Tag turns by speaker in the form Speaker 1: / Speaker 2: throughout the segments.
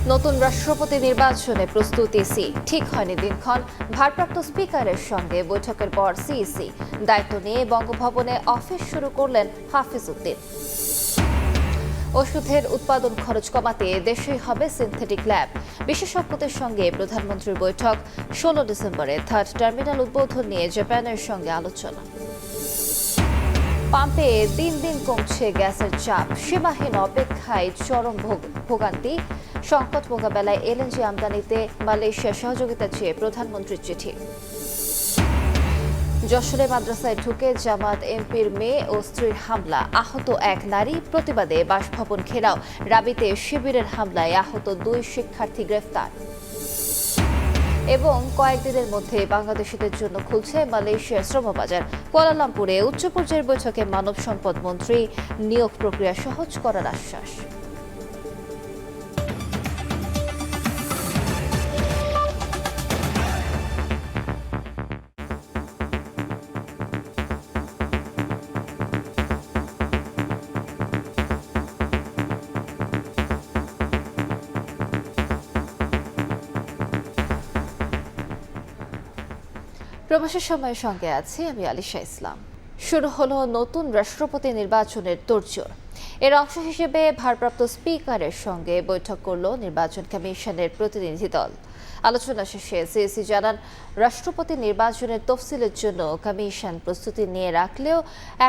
Speaker 1: নতুন রাষ্ট্রপতি নির্বাচনে প্রস্তুত ইসি, ঠিক হয়নি দিনক্ষণ। ভারপ্রাপ্ত স্পিকারের সঙ্গে বৈঠকের পর সিইসি দায়িত্ব নিয়ে বঙ্গভবনে অফিস শুরু করলেন হাফিজ উদ্দিন। ওষুধের উৎপাদন খরচ কমাতে দেশেই হবে সিনথেটিক ল্যাব। বিশেষজ্ঞদের সঙ্গে প্রধানমন্ত্রীর বৈঠক। 16 ডিসেম্বরে থার্ড টার্মিনাল উদ্বোধন নিয়ে জাপানের সঙ্গে আলোচনা। পাম্পে দিন দিন কমছে গ্যাসের চাপ, সীমাহীন অপেক্ষায় চরম ভোগান্তি। সংকট মোকাবেলায় এলএনজি আমদানিতে মালয়েশিয়ার সহযোগিতা চেয়ে প্রধানমন্ত্রীর চিঠি। যশোরে মাদ্রাসায় ঢুকে জামাত এমপির মেয়ে ও স্ত্রীর হামলা, আহত এক নারী। প্রতিবাদে বাসভবন ঘেরাও। রাবিতে শিবিরের হামলায় আহত 2 শিক্ষার্থী গ্রেফতার। এবং কয়েকদিনের মধ্যে বাংলাদেশিদের জন্য খুলছে মালয়েশিয়ার শ্রমবাজার। কুয়ালালামপুরে উচ্চ পর্যায়ের বৈঠকে মানব সম্পদ মন্ত্রী নিয়োগ প্রক্রিয়া সহজ করার আশ্বাস। প্রবাসের সময়ের সঙ্গে আছি আমি আলিশা ইসলাম। শুরু হলো নতুন রাষ্ট্রপতি নির্বাচনের তোড়জোড়। এর অংশ হিসেবে ভারপ্রাপ্ত স্পিকারের সঙ্গে বৈঠক করল নির্বাচন কমিশনের প্রতিনিধি দল। আলোচনা শেষে সিইসি জানান, রাষ্ট্রপতি নির্বাচনের তফসিলের জন্য কমিশন প্রস্তুতি নিয়ে রাখলেও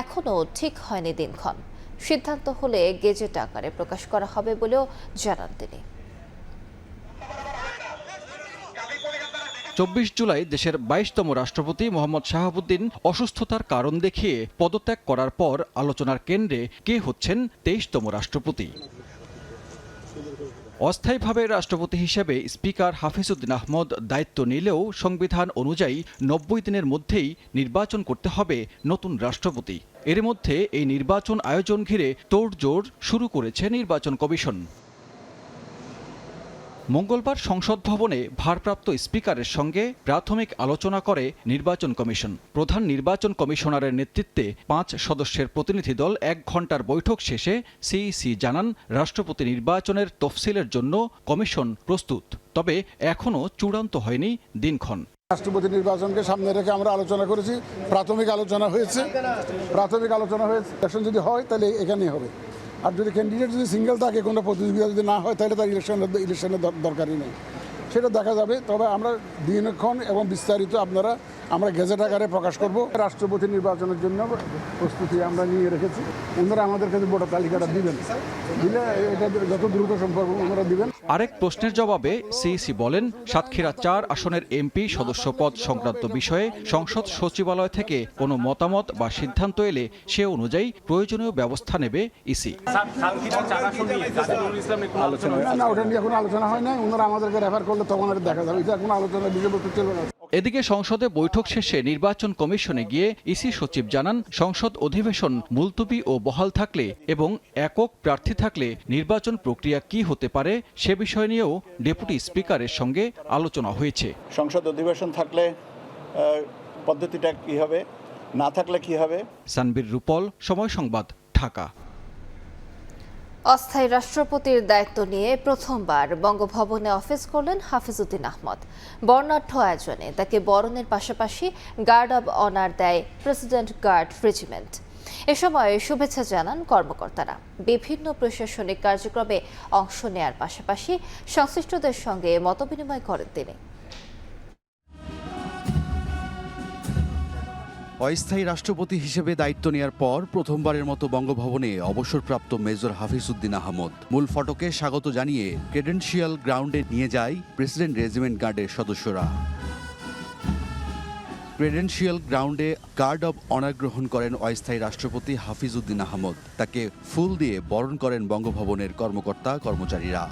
Speaker 1: এখনও ঠিক হয়নি দিনক্ষণ। সিদ্ধান্ত হলে গেজেট আকারে প্রকাশ করা হবে বলেও জানান তিনি।
Speaker 2: 24 জুলাই দেশের 22তম রাষ্ট্রপতি মোহাম্মদ শাহাবুদ্দিন অসুস্থতার কারণ দেখিয়ে পদত্যাগ করার পর আলোচনার কেন্দ্রে কে হচ্ছেন 23তম রাষ্ট্রপতি। অস্থায়ীভাবে রাষ্ট্রপতি হিসেবে স্পিকার হাফিজ উদ্দিন আহমদ দায়িত্ব নিলেও সংবিধান অনুযায়ী 90 দিনের মধ্যেই নির্বাচন করতে হবে নতুন রাষ্ট্রপতি। এর মধ্যে এই নির্বাচন আয়োজন ঘিরে তোড়জোড় শুরু করেছে নির্বাচন কমিশন। মঙ্গলবার সংসদ ভবনে ভারপ্রাপ্ত স্পিকারের সঙ্গে প্রাথমিক আলোচনা করে নির্বাচন কমিশন। প্রধান নির্বাচন কমিশনারের নেতৃত্বে 5 সদস্যের প্রতিনিধি দল 1 ঘণ্টার বৈঠক শেষে সিইসি জানান, রাষ্ট্রপতি নির্বাচনের তফসিলের জন্য কমিশন প্রস্তুত, তবে এখনও চূড়ান্ত হয়নি দিনক্ষণ।
Speaker 3: রাষ্ট্রপতি নির্বাচনকে সামনে রেখে আমরা আলোচনা করেছি। প্রাথমিক আলোচনা হয়েছে। ইলেকশন যদি হয় তাহলে এখানেই হবে। আর যদি ক্যান্ডিডেট যদি সিঙ্গেল থাকে, কোনো প্রতিযোগিতা যদি না হয়, তাহলে তার ইলেকশনের দরকারই নেই। সেটা দেখা যাবে। তবে আমরা দিনক্ষণ এবং বিস্তারিত আমরা গেজেট আকারে প্রকাশ করব। রাষ্ট্রপতি নির্বাচনের জন্য প্রস্তুতি আমরা নিয়ে রেখেছি। ওনারা আমাদের কাছে ভোটার তালিকাটা দিলে এটা যত দ্রুত সম্ভব ওনারা দিবেন।
Speaker 2: আরেক প্রশ্নের জবাবে সিইসি বলেন, সাতক্ষীরা 4 আসনের এমপি সদস্য পদ সংক্রান্ত বিষয়ে সংসদ সচিবালয় থেকে কোনো মতামত বা সিদ্ধান্ত এলে সে অনুযায়ী প্রয়োজনীয় ব্যবস্থা নেবে ইসি।
Speaker 3: না, ওটা নিয়ে কোনো আলোচনা হয় না। ওনারা আমাদেরকে রেফার করলে তখন আর দেখা যাবে। এটা কোনো আলোচনার বিষয়বস্তু চলবে না।
Speaker 2: এদিকে সংসদে বৈঠক শেষে নির্বাচন কমিশনে গিয়ে ইসি সচিব জানান, সংসদ অধিবেশন মুলতবি ও বহাল থাকলে এবং একক প্রার্থী থাকলে নির্বাচন প্রক্রিয়া কি হতে পারে সে বিষয় নিয়েও ডেপুটি স্পিকারের সঙ্গে আলোচনা হয়েছে।
Speaker 4: সংসদ অধিবেশন থাকলে পদ্ধতিটা কি হবে, না থাকলে কি হবে।
Speaker 2: সানবীর রূপল, সময় সংবাদ, ঢাকা।
Speaker 1: অস্থায়ী রাষ্ট্রপতির দায়িত্ব নিয়ে প্রথমবার বঙ্গভবনে অফিস করলেন হাফিজ উদ্দিন আহমদ। বর্ণাঢ্য আয়োজনে তাকে বরণের পাশাপাশি গার্ড অব অনার দেয় প্রেসিডেন্ট গার্ড রেজিমেন্ট। এ সময় শুভেচ্ছা জানান কর্মকর্তারা। বিভিন্ন প্রশাসনিক কার্যক্রমে অংশ নেয়ার পাশাপাশি সংশ্লিষ্টদের সঙ্গে মতবিনিময় করেন তিনি।
Speaker 5: অস্থায়ী রাষ্ট্রপতি হিসেবে দায়িত্ব নেয়ার পর প্রথমবারের মতো বঙ্গভবনে অবসরপ্রাপ্ত মেজর হাফিজ উদ্দিন আহমদ। মূল ফটকে স্বাগত জানিয়ে ক্রেডেনশিয়াল গ্রাউন্ডে নিয়ে যায় প্রেসিডেন্ট রেজিমেন্ট গার্ডের সদস্যরা। ক্রেডেনশিয়াল গ্রাউন্ডে গার্ড অব অনার গ্রহণ করেন অস্থায়ী রাষ্ট্রপতি হাফিজ উদ্দিন আহমদ। তাকে ফুল দিয়ে বরণ করেন বঙ্গভবনের কর্মকর্তা কর্মচারীরা।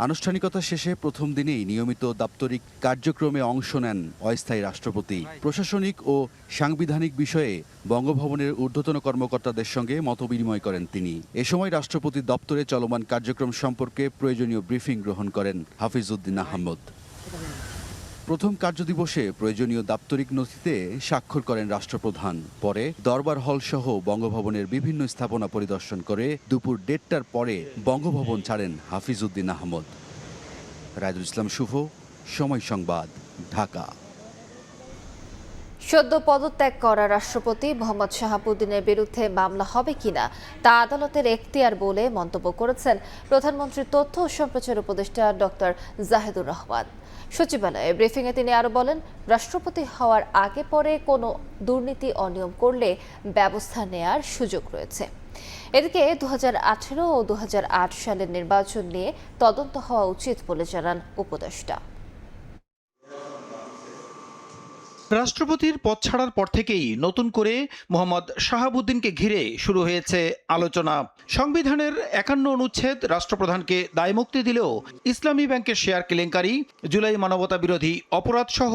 Speaker 5: আনুষ্ঠানিকতা শেষে প্রথম দিনেই নিয়মিত দাপ্তরিক কার্যক্রমে অংশ নেন অস্থায়ী রাষ্ট্রপতি। প্রশাসনিক ও সাংবিধানিক বিষয়ে বঙ্গভবনের ঊর্ধ্বতন কর্মকর্তাদের সঙ্গে মতবিনিময় করেন তিনি। এ সময় রাষ্ট্রপতির দপ্তরে চলমান কার্যক্রম সম্পর্কে প্রয়োজনীয় ব্রিফিং গ্রহণ করেন হাফিজ উদ্দিন আহমদ। প্রথম কার্যদিবসে প্রয়োজনীয় দাপ্তরিক নথিতে স্বাক্ষর করেন রাষ্ট্রপ্রধান। পরে দরবার হল সহ বঙ্গভবনের বিভিন্ন স্থাপনা পরিদর্শন করে দুপুর 1:30টার পরে বঙ্গভবন ছাড়েন হাফিজ উদ্দিন আহমদ। রায়দুল ইসলাম শুভ, সময় সংবাদ, ঢাকা।
Speaker 1: সদ্য পদত্যাগ করা রাষ্ট্রপতি মোহাম্মদ শাহাবুদ্দিনের বিরুদ্ধে মামলা হবে কিনা তা আদালতের এখতিয়ার বলে মন্তব্য করেছেন প্রধানমন্ত্রীর তথ্য ও সম্প্রচার উপদেষ্টা ডক্টর জাহিদুর রহমান। সচিবালয়ে ব্রিফিংয়ে তিনি আরও বলেন, রাষ্ট্রপতি হওয়ার আগে পরে কোনো দুর্নীতি অনিয়ম করলে ব্যবস্থা নেয়ার সুযোগ রয়েছে। এদিকে 2018 ও 2008 সালের নির্বাচন নিয়ে তদন্ত হওয়া উচিত বলে জানান উপদেষ্টা।
Speaker 6: রাষ্ট্রপতির পদ ছাড়ার পর থেকেই নতুন করে মোহাম্মদ শাহাবুদ্দিনকে ঘিরে শুরু হয়েছে আলোচনা। সংবিধানের 51 অনুচ্ছেদ রাষ্ট্রপ্রধানকে দায়মুক্তি দিলেও ইসলামী ব্যাংকের শেয়ার কেলেঙ্কারি, জুলাই মানবতা বিরোধী অপরাধ সহ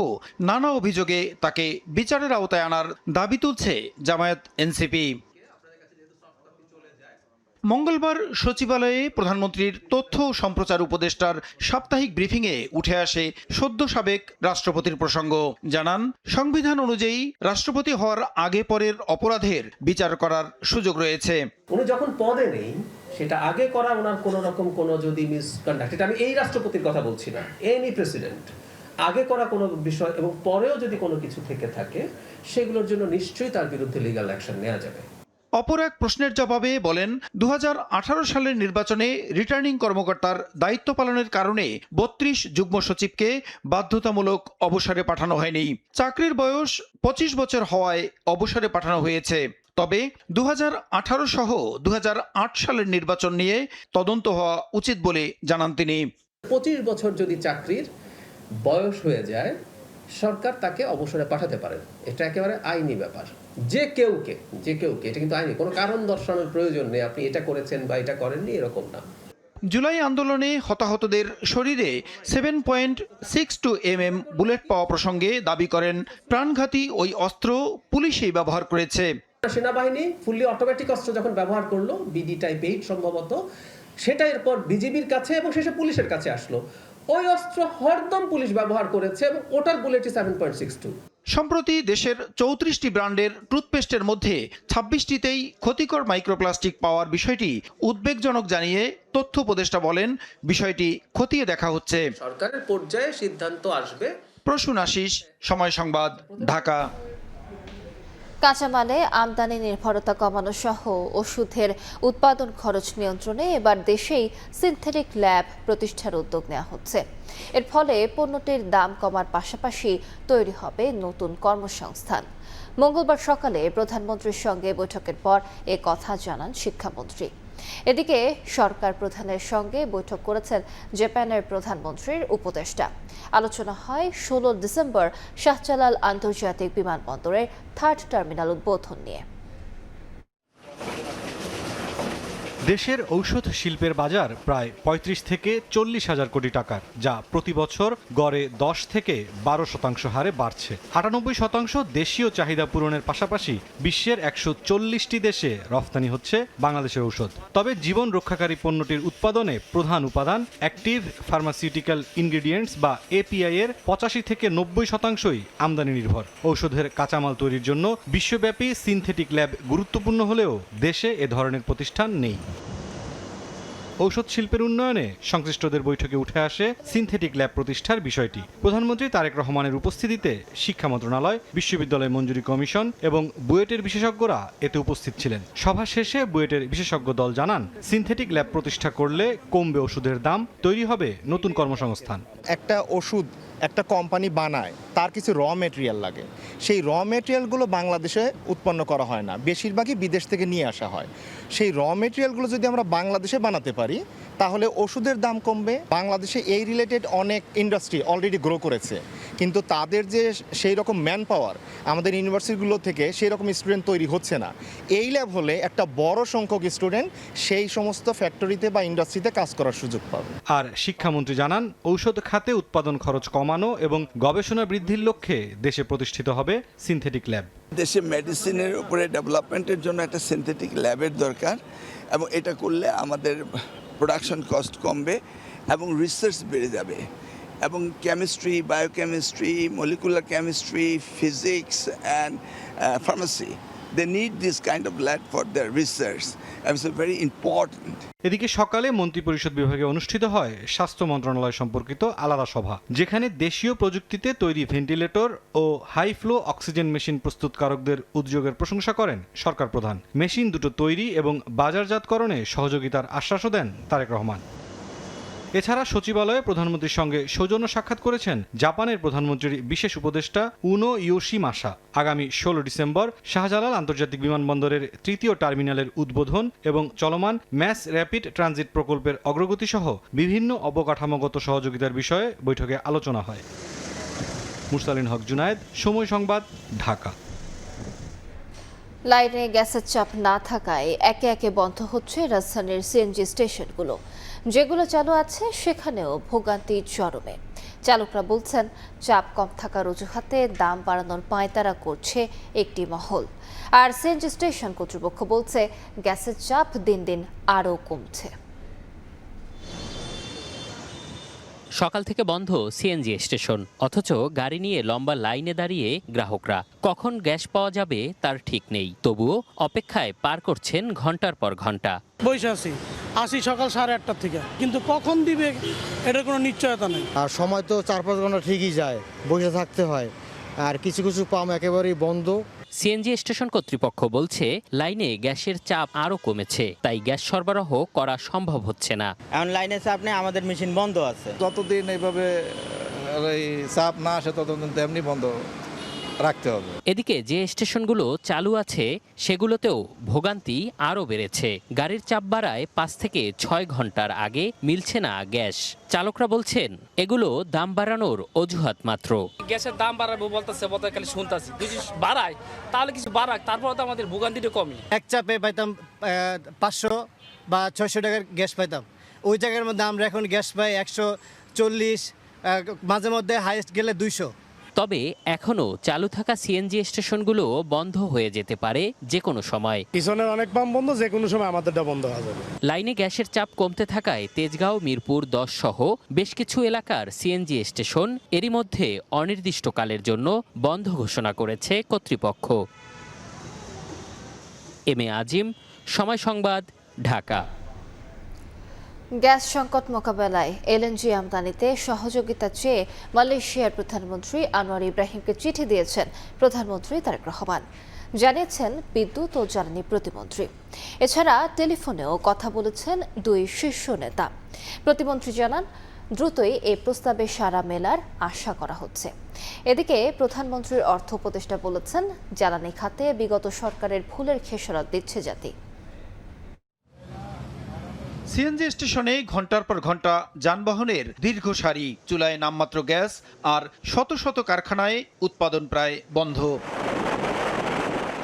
Speaker 6: নানা অভিযোগে তাকে বিচারের আওতায় আনার দাবি তুলছে জামায়াত এনসিপি। মঙ্গলবার সচিবালয়ে প্রধানমন্ত্রীর তথ্য ও সম্প্রচার উপদেষ্টার সাপ্তাহিক ব্রিফিংয়ে উঠে আসে সদ্য সাবেক রাষ্ট্রপতির প্রসঙ্গ। জানান, সংবিধান অনুযায়ী রাষ্ট্রপতি হওয়ার আগে পরের অপরাধের বিচার করার সুযোগ রয়েছে।
Speaker 7: উনি যখন পদে নেই, সেটা আগে করা ওনার কোন রকম কোনো যদি মিসকন্ডাক্ট, এটা আমি এই রাষ্ট্রপতির কথা বলছি না, এনি প্রেসিডেন্ট আগে করা কোনো বিষয় এবং পরেও যদি কোনো কিছু থেকে থাকে, সেগুলোর জন্য নিশ্চয়ই তার বিরুদ্ধে লিগ্যাল অ্যাকশন নেওয়া যাবে।
Speaker 6: অপর এক প্রশ্নের জবাবে বলেন, 2018 সালের নির্বাচনে রিটার্নিং কর্মকর্তার দায়িত্ব পালনের কারণে 32 যুগ্ম সচিবকে বাধ্যতামূলক অবসরে পাঠানো হয়নি। চাকরির বয়স 25 বছর হওয়ায় অবসরে পাঠানো হয়েছে। তবে 2018 সহ 2008 সালের নির্বাচন নিয়ে তদন্ত হওয়া উচিত বলে জানান তিনি।
Speaker 7: 25 বছর যদি চাকরির বয়স হয়ে যায়, সরকার তাকে অবসরে পাঠাতে পারেন। এটা একেবারে আইনি ব্যাপার। যে কেউকে এটা কিন্তু আইনি, কোনো কারণ দর্শানোর প্রয়োজন নেই, আপনি এটা করেছেন বা এটা করেননি এরকম না।
Speaker 6: জুলাই আন্দোলনে হতাহতদের শরীরে 7.62 mm বুলেট পাওয়া প্রসঙ্গে দাবি করেন, প্রাণঘাতী ওই অস্ত্র পুলিশই ব্যবহার করেছে।
Speaker 7: সেনাবাহিনী ফুললি অটোমেটিক অস্ত্র যখন ব্যবহার করলো, বিডি টাইপ 8 সম্ভবত, সেটা এরপর বিজিবির কাছে এবং শেষে পুলিশের কাছে আসলো। ওই অস্ত্র হরদম পুলিশ ব্যবহার করেছে এবং ওটার বুলেটই 7.62।
Speaker 6: সম্প্রতি দেশের 34টি ব্র্যান্ডের টুথপেস্টের মধ্যে 26টিতেই ক্ষতিকর মাইক্রোপ্লাস্টিক পাওয়ার বিষয়টি উদ্বেগজনক জানিয়ে তথ্য উপদেষ্টা বলেন, বিষয়টি খতিয়ে দেখা হচ্ছে।
Speaker 7: সরকারের পর্যায়ে সিদ্ধান্ত আসবে।
Speaker 6: প্রসূন আশিস, সময় সংবাদ, ঢাকা।
Speaker 1: কাঁচামালে আমদানি নির্ভরতা কমানো সহ ওষুধের উৎপাদন খরচ নিয়ন্ত্রণে এবার দেশেই সিনথেটিক ল্যাব প্রতিষ্ঠার উদ্যোগ নেওয়া হচ্ছে। এর ফলে পণ্যটির দাম কমার পাশাপাশি তৈরি হবে নতুন কর্মসংস্থান। মঙ্গলবার সকালে প্রধানমন্ত্রীর সঙ্গে বৈঠকের পর এ কথা জানান শিক্ষামন্ত্রী। এদিকে সরকার প্রধানের সঙ্গে বৈঠক করেছেন জাপানের প্রধানমন্ত্রীর উপদেষ্টা। আলোচনা হয় 16 ডিসেম্বর শাহজালাল আন্তর্জাতিক বিমানবন্দরের 3rd টার্মিনাল উদ্বোধন নিয়ে।
Speaker 8: দেশের ঔষধ শিল্পের বাজার প্রায় 35 থেকে 40 হাজার কোটি টাকার, যা প্রতি বছর গড়ে 10 থেকে 12% হারে বাড়ছে। 98% দেশীয় চাহিদা পূরণের পাশাপাশি বিশ্বের 140টি দেশে রফতানি হচ্ছে বাংলাদেশের ঔষধ। তবে জীবন রক্ষাকারী পণ্যটির উৎপাদনে প্রধান উপাদান অ্যাক্টিভ ফার্মাসিউটিক্যাল ইনগ্রেডিয়েন্টস বা এপিআই এর 85 থেকে 90%ই আমদানি নির্ভর। ঔষধের কাঁচামাল তৈরির জন্য বিশ্বব্যাপী সিনথেটিক ল্যাব গুরুত্বপূর্ণ হলেও দেশে এ ধরনের প্রতিষ্ঠান নেই। ঔষধ শিল্পের উন্নয়নে সংশ্লিষ্টদের বৈঠকে উঠে আসে সিনথেটিক ল্যাব প্রতিষ্ঠার বিষয়টি। প্রধানমন্ত্রী তারেক রহমানের উপস্থিতিতে শিক্ষা মন্ত্রণালয়, বিশ্ববিদ্যালয় মঞ্জুরি কমিশন এবং বুয়েটের বিশেষজ্ঞরা এতে উপস্থিত ছিলেন। সভা শেষে বুয়েটের বিশেষজ্ঞ দল জানান, সিনথেটিক ল্যাব প্রতিষ্ঠা করলে কমবে ওষুধের দাম, তৈরি হবে নতুন কর্মসংস্থান।
Speaker 9: একটা ওষুধ একটা কোম্পানি বানায়, তার কিছু র মেটেরিয়াল লাগে। সেই র মেটেরিয়ালগুলো বাংলাদেশে উৎপন্ন করা হয় না, বেশিরভাগই বিদেশ থেকে নিয়ে আসা হয়। সেই র মেটেরিয়ালগুলো যদি আমরা বাংলাদেশে বানাতে পারি, তাহলে ওষুধের দাম কমবে। বাংলাদেশে এই রিলেটেড অনেক ইন্ডাস্ট্রি অলরেডি গ্রো করেছে, কিন্তু তাদের যে সেই রকম ম্যান পাওয়ার আমাদের ইউনিভার্সিটিগুলো থেকে সেই রকম স্টুডেন্ট তৈরি হচ্ছে না। এই ল্যাব হলে একটা বড় সংখ্যক স্টুডেন্ট সেই সমস্ত ফ্যাক্টরিতে বা ইন্ডাস্ট্রিতে কাজ করার সুযোগ পাবে।
Speaker 8: আর শিক্ষামন্ত্রী জানান, ঔষধ খাতে উৎপাদন খরচ কমানো এবং গবেষণা বৃদ্ধির লক্ষ্যে দেশে প্রতিষ্ঠিত হবে সিনথেটিক ল্যাব।
Speaker 10: দেশে মেডিসিনের উপরে ডেভেলপমেন্টের জন্য একটা সিনথেটিক ল্যাবের দরকার, এবং এটা করলে আমাদের প্রোডাকশন কস্ট কমবে এবং রিসার্চ বেড়ে যাবে। এবং chemistry, biochemistry, molecular chemistry, physics and pharmacy, they need this kind of lab for their research. And it's very important.
Speaker 8: এদিকে সকালে মন্ত্রিপরিষদ বিভাগে অনুষ্ঠিত হয় স্বাস্থ্য মন্ত্রণালয় সম্পর্কিত আলাদা সভা, যেখানে দেশীয় প্রযুক্তিতে তৈরি ভেন্টিলেটর ও হাই ফ্লো অক্সিজেন মেশিন প্রস্তুতকারকদের উদ্যোগের প্রশংসা করেন সরকার প্রধান। মেশিন দুটো তৈরি এবং বাজারজাতকরণে সহযোগিতার আশ্বাসও দেন তারেক রহমান। এছাড়া সচিবালয়ে প্রধানমন্ত্রীর সঙ্গে সৌজন্য সাক্ষাৎ করেছেন জাপানের প্রধানমন্ত্রীর বিশেষ উপদেষ্টা উনো ইয়োশিমাসা। আগামী 16 ডিসেম্বর শাহজালাল আন্তর্জাতিক বিমানবন্দরের তৃতীয় টার্মিনালের উদ্বোধন এবং চলমান ম্যাস র্যাপিড ট্রানজিট প্রকল্পের অগ্রগতি সহ বিভিন্ন অবকাঠামোগত সহযোগিতার বিষয়ে বৈঠকে আলোচনা হয়। মুরসালিন হক জুনায়েদ, সময় সংবাদ, ঢাকা।
Speaker 1: লাইনে গ্যাসের চাপ না থাকায় একে একে বন্ধ হচ্ছে রাজধানীর সিএনজি স্টেশনগুলো। যেগুলো চালু আছে সেখানেও ভোগান্তি চরমে। চালকরা বলছেন, চাপ কম থাকার অজুহাতে দাম বাড়ানোর পায়তারা করছে একটি মহল। আর সিএনজি স্টেশন কর্তৃপক্ষ বলছে, গ্যাসের চাপ দিন দিন আরও কমছে।
Speaker 11: সকাল থেকে বন্ধ সিএনজি স্টেশন, অথচ গাড়ি নিয়ে লম্বা লাইনে দাঁড়িয়ে গ্রাহকরা। কখন গ্যাস পাওয়া যাবে তার ঠিক নেই, তবুও অপেক্ষায় পার করছেন ঘন্টার পর ঘন্টা।
Speaker 12: বসে আসি সকাল 8:30 থেকে, কিন্তু কখন দিবে এটার কোনো নিশ্চয়তা নেই।
Speaker 13: আর সময় তো 4-5 ঘন্টা ঠিকই যায়, বসে থাকতে হয়। আর কিছু কিছু পাম্প একেবারেই বন্ধ।
Speaker 11: সিএনজি স্টেশন কর্তৃপক্ষ বলছে, লাইনে গ্যাসের চাপ আরও কমেছে, তাই গ্যাস সরবরাহ করা সম্ভব হচ্ছে না।
Speaker 13: এখন লাইনে চাপ নেই, আমাদের মেশিন বন্ধ আছে।
Speaker 14: যতদিন এইভাবে চাপ না আসে ততদিন তেমনি বন্ধ রাখতে হবে।
Speaker 11: এদিকে যে স্টেশনগুলো চালু আছে সেগুলোতেও ভোগান্তি আরও বেড়েছে। গাড়ির চাপ বাড়ায় 5 থেকে 6 ঘন্টার আগে মিলছে না গ্যাস। চালকরা বলছেন, এগুলো দাম বাড়ানোর অজুহাত মাত্র।
Speaker 15: গ্যাসের দাম বাড়াবো বলতেছে, খালি শুনতেছি, যদি বাড়ায় তাহলে কিছু বাড়াক, তারপর তো আমাদের ভোগান্তিটা কমে।
Speaker 13: এক চাপে পাইতাম 500 বা 600 টাকার গ্যাস পাইতাম, ওই জায়গার মধ্যে আমরা এখন গ্যাস পাই 140, মাঝে মধ্যে হাইয়েস্ট গেলে 200।
Speaker 11: তবে এখনো চালু থাকা সিএনজি স্টেশনগুলো বন্ধ হয়ে যেতে পারে যে কোনো সময়।
Speaker 12: পিছনের অনেক পাম্প বন্ধ, যে কোনো সময় আমাদেরটা বন্ধ হয়ে যাবে।
Speaker 11: লাইনে গ্যাসের চাপ কমতে থাকায় তেজগাঁও, মিরপুর 10 সহ বেশ কিছু এলাকার সিএনজি স্টেশন এরই মধ্যে অনির্দিষ্টকালের জন্য বন্ধ ঘোষণা করেছে কর্তৃপক্ষ। এম এ আজিম, সময় সংবাদ, ঢাকা।
Speaker 1: গ্যাস সংকট মোকাবেলায় এলএনজি আমদানিতে সহযোগিতা চেয়ে মালয়েশিয়ার প্রধানমন্ত্রী আনোয়ার ইব্রাহিমকে চিঠি দিয়েছেন প্রধানমন্ত্রী তারেক রহমান, জানিয়েছেন বিদ্যুৎ ও জ্বালানি প্রতিমন্ত্রী। এছাড়া টেলিফোনেও কথা বলেছেন দুই শীর্ষ নেতা। প্রতিমন্ত্রী জানান, দ্রুতই এই প্রস্তাবে সাড়া মেলার আশা করা হচ্ছে। এদিকে প্রধানমন্ত্রীর অর্থ উপদেষ্টা বলেছেন, জ্বালানি খাতে বিগত সরকারের ভুলের খেসারত দিচ্ছে জাতি।
Speaker 6: সিএনজি স্টেশনে ঘন্টার পর ঘন্টা যানবাহনের দীর্ঘ সারি, চুলায় নামমাত্র গ্যাস, আর শত শত কারখানায় উৎপাদন প্রায় বন্ধ।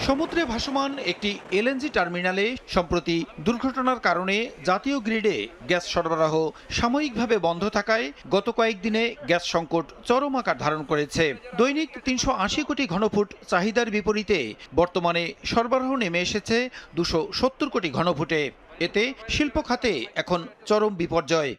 Speaker 6: সমুদ্রে ভাসমান একটি এলএনজি টার্মিনালে সম্প্রতি দুর্ঘটনার কারণে জাতীয় গ্রিডে গ্যাস সরবরাহ সাময়িকভাবে বন্ধ থাকায় গত কয়েকদিনে গ্যাস সংকট চরম আকার ধারণ করেছে। দৈনিক 380 কোটি ঘনফুট চাহিদার বিপরীতে বর্তমানে সরবরাহ নেমে এসেছে 270 কোটি ঘনফুটে। এতে শিল্প খাতে এখন চরম বিপর্যয়।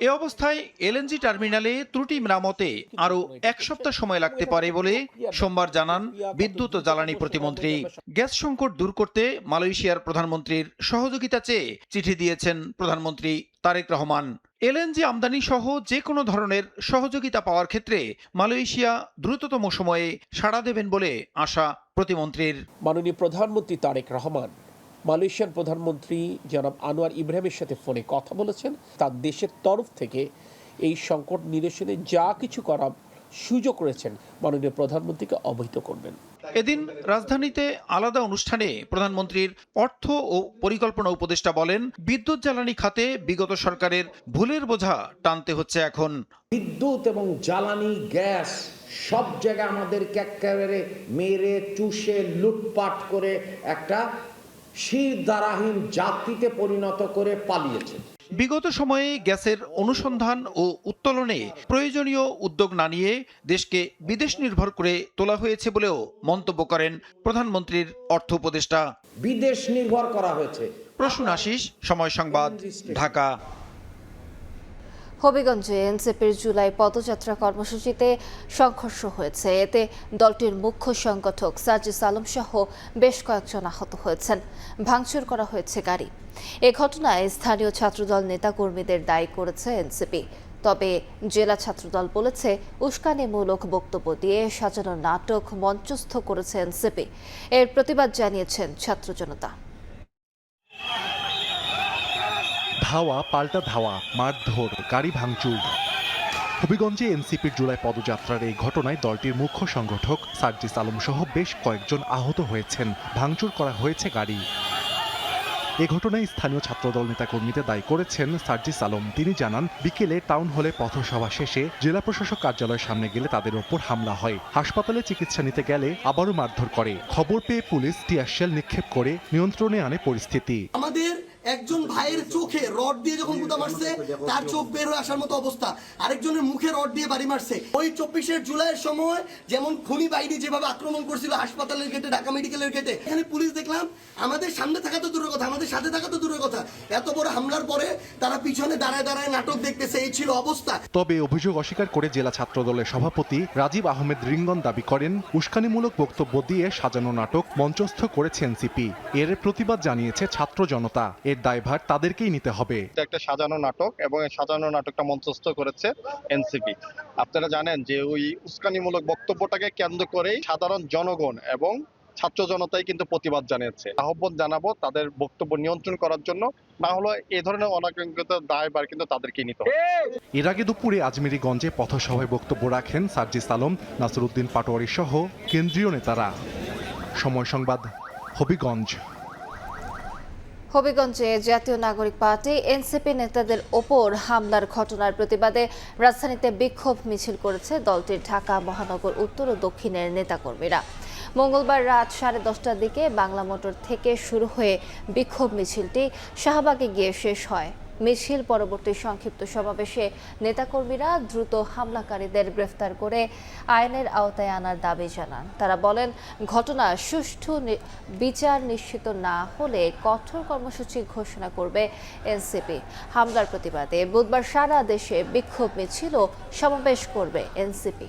Speaker 6: এ অবস্থায় এলএনজি টার্মিনালে ত্রুটি মেরামতে আরও 1 সপ্তাহ সময় লাগতে পারে বলে সোমবার জানান বিদ্যুৎ ও জ্বালানি প্রতিমন্ত্রী। গ্যাস সংকট দূর করতে মালয়েশিয়ার প্রধানমন্ত্রীর সহযোগিতা চেয়ে চিঠি দিয়েছেন প্রধানমন্ত্রী তারেক রহমান। এলএনজি আমদানি সহ যে কোনো ধরনের সহযোগিতা পাওয়ার ক্ষেত্রে মালয়েশিয়া দ্রুততম সময়ে সাড়া দেবেন বলে আশা প্রতিমন্ত্রীর।
Speaker 7: মাননীয় প্রধানমন্ত্রী তারেক রহমান মালয়েশিয়ার প্রধানমন্ত্রী জনাব আনোয়ার ইব্রাহিমের সাথে ফোনে কথা বলেছেন। তার দেশের তরফ থেকে এই সংকট নিরসনে যা কিছু করার সুযোগ রয়েছেন মাননীয় প্রধানমন্ত্রীকে অবহিত করবেন।
Speaker 6: এদিন রাজধানীতে আলাদা অনুষ্ঠানে প্রধানমন্ত্রীর অর্থ ও পরিকল্পনা উপদেষ্টা বলেন, বিদ্যুৎ জ্বালানি খাতে বিগত সরকারের ভুলের বোঝা টানতে হচ্ছে এখন।
Speaker 16: বিদ্যুৎ এবং জ্বালানি গ্যাস সব জায়গায় আমাদেরকে একেবারে মেরে চুষে লুটপাট করে একটা শিরদারাহীন জাতিতে পরিণত করে পালিয়েছে।
Speaker 6: বিগত সময়ে গ্যাসের অনুসন্ধান ও উত্তোলনে প্রয়োজনীয় উদ্যোগ না নিয়ে দেশকে বিদেশ নির্ভর করে তোলা হয়েছে বলেও মন্তব্য করেন প্রধানমন্ত্রীর অর্থ উপদেষ্টা।
Speaker 16: বিদেশ নির্ভর করা হয়েছে।
Speaker 6: প্রসূন আশিস, সময় সংবাদ, ঢাকা।
Speaker 1: হবিগঞ্জে এনসিপির জুলাই পদযাত্রা কর্মসূচিতে সংঘর্ষ হয়েছে। এতে দলটির মুখ্য সংগঠক সার্জিস আলম সহ বেশ কয়েকজন আহত হয়েছেন। ভাঙচুর করা হয়েছে গাড়ি। এ ঘটনায় স্থানীয় ছাত্রদল নেতাকর্মীদের দায়ী করেছে এনসিপি। তবে জেলা ছাত্রদল বলেছে উস্কানিমূলক বক্তব্য দিয়ে সাজানো নাটক মঞ্চস্থ করেছে এনসিপি। এর প্রতিবাদ জানিয়েছেন ছাত্র জনতা।
Speaker 17: ধাওয়া পাল্টা ধাওয়া, মারধর, গাড়ি ভাঙচুর। হবিগঞ্জে এনসিপির জুলাই পদযাত্রার এই ঘটনায় দলটির মুখ্য সংগঠক সার্জিস আলম সহ বেশ কয়েকজন আহত হয়েছেন। ভাঙচুর করা হয়েছে গাড়ি। এ ঘটনায় স্থানীয় ছাত্রদল নেতাকর্মীদের দায়ী করেছেন সার্জিস আলম। তিনি জানান, বিকেলে টাউন হলে পথসভা শেষে জেলা প্রশাসক কার্যালয়ের সামনে গেলে তাদের ওপর হামলা হয়। হাসপাতালে চিকিৎসা নিতে গেলে আবারও মারধর করে। খবর পেয়ে পুলিশ টিয়ার শেল নিক্ষেপ করে নিয়ন্ত্রণে আনে পরিস্থিতি।
Speaker 18: আমাদের একজন ভাইয়ের চোখে রড দিয়ে যখন গুঁতা মারছে, তার চোখ বের হয়ে আসার মতো অবস্থা। আরেকজনের মুখে রড দিয়ে বাড়ি মারছে। ওই 24 জুলাইয়ের সময় যেমন খুনি বাহিনী যেভাবে আক্রমণ করছিল হাসপাতালের গেটে, ঢাকা মেডিকেলের গেটে, এখানে পুলিশ দেখলাম আমাদের সামনে থাকা তো দূরের কথা, আমাদের সাথে থাকা তো দূরের কথা, এত বড় হামলার পরে তারা পিছনে দাঁড়ায় দাঁড়ায় নাটক দেখতেছে। এই ছিল অবস্থা।
Speaker 17: তবে অভিযোগ অস্বীকার করে জেলা ছাত্রদলের সভাপতি রাজীব আহমেদ রিঙ্গন দাবি করেন, উস্কানিমূলক বক্তব্য দিয়ে সাজানো নাটক মঞ্চস্থ করেছে এনসিপি। এর প্রতিবাদ জানিয়েছে ছাত্র জনতা। এর দায়ভার তাদেরকেই নিতে হবে।
Speaker 9: একটা সাজানো নাটক, এবং এই সাজানো নাটকটা মঞ্চস্থ করেছে এনসিপি। আপনারা জানেন যে ওই উস্কানিমূলক বক্তব্যটাকে কেন্দ্র করেই সাধারণ জনগণ এবং ছাত্র জনতাই কিন্তু প্রতিবাদ জানিয়েছে। আহ্বান জানাবো তাদের বক্তব্য নিয়ন্ত্রণ করার জন্য, না হলে এই ধরনের অনাকাঙ্ক্ষিত দায়ভার কিন্তু তাদেরকেই নিতে হবে।
Speaker 17: এর আগে দুপুরে আজমেরীগঞ্জে পথসভায় বক্তব্য রাখেন সার্জিস আলম, নাসিরউদ্দিন পাটোয়ারি সহ কেন্দ্রীয় নেতারা। সময় সংবাদ, হবিগঞ্জ।
Speaker 1: হবিগঞ্জে জাতীয় নাগরিক পার্টি এনসিপি নেতাদের ওপর হামলার ঘটনার প্রতিবাদে রাজধানীতে বিক্ষোভ মিছিল করেছে দলটির ঢাকা মহানগর উত্তর ও দক্ষিণের নেতাকর্মীরা। মঙ্গলবার রাত 10:30টার দিকে বাংলা মোটর থেকে শুরু হয়ে বিক্ষোভ মিছিলটি শাহবাগে গিয়ে শেষ হয়। মিছিল পরবর্তী সংক্ষিপ্ত সমাবেশে নেতাকর্মীরা দ্রুত হামলাকারীদের গ্রেফতার করে আইনের আওতায় আনার দাবি জানান। তারা বলেন, ঘটনা সুষ্ঠু বিচার নিশ্চিত না হলে কঠোর কর্মসূচি ঘোষণা করবে এনসিপি। হামলার প্রতিবাদে বুধবার সারা দেশে বিক্ষোভ মিছিল ও সমাবেশ করবে এনসিপি।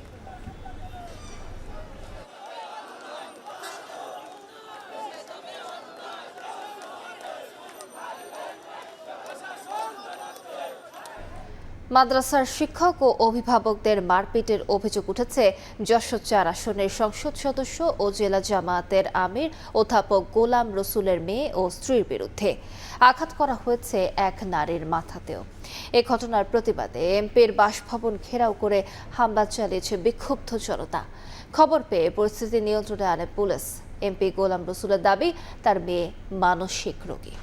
Speaker 1: মাদ্রাসার শিক্ষক ও অভিভাবকদের মারপিটের অভিযোগ উঠেছে যশোর 4 আসনের সংসদ সদস্য ও জেলা জামায়াতের আমির অধ্যাপক গোলাম রসুলের মেয়ে ও স্ত্রীর বিরুদ্ধে। আঘাত করা হয়েছে এক নারীর মাথাতেও। এ ঘটনার প্রতিবাদে এমপির বাসভবন ঘেরাও করে হামলা চালিয়েছে বিক্ষুব্ধ জনতা। খবর পেয়ে পরিস্থিতি নিয়ন্ত্রণে আনে পুলিশ। এমপি গোলাম রসুলের দাবি, তার মেয়ে মানসিক রোগী।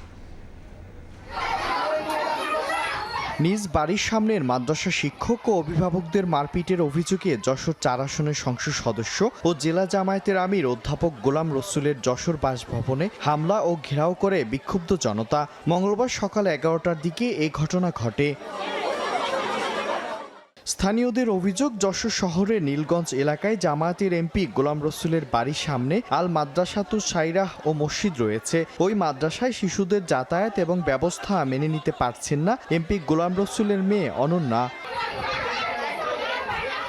Speaker 19: নিজ বাড়ির সামনের মাদ্রাসা শিক্ষক ও অভিভাবকদের মারপিটের অভিযোগে যশোর 4 আসনের সংসদ সদস্য ও জেলা জামায়াতের আমির অধ্যাপক গোলাম রসুলের যশোর বাসভবনে হামলা ও ঘেরাও করে বিক্ষুব্ধ জনতা। মঙ্গলবার সকাল 11টার দিকে এই ঘটনা ঘটে। স্থানীয়দের অভিযোগ, যশোর শহরের নীলগঞ্জ এলাকায় জামায়াতের এমপি গোলাম রসুলের বাড়ির সামনে আল মাদ্রাসাতুস সাইরাহ ও মসজিদ রয়েছে। ওই মাদ্রাসায় শিশুদের যাতায়াত এবং ব্যবস্থা মেনে নিতে পারছেন না এমপি গোলাম রসুলের মেয়ে অনন্যা।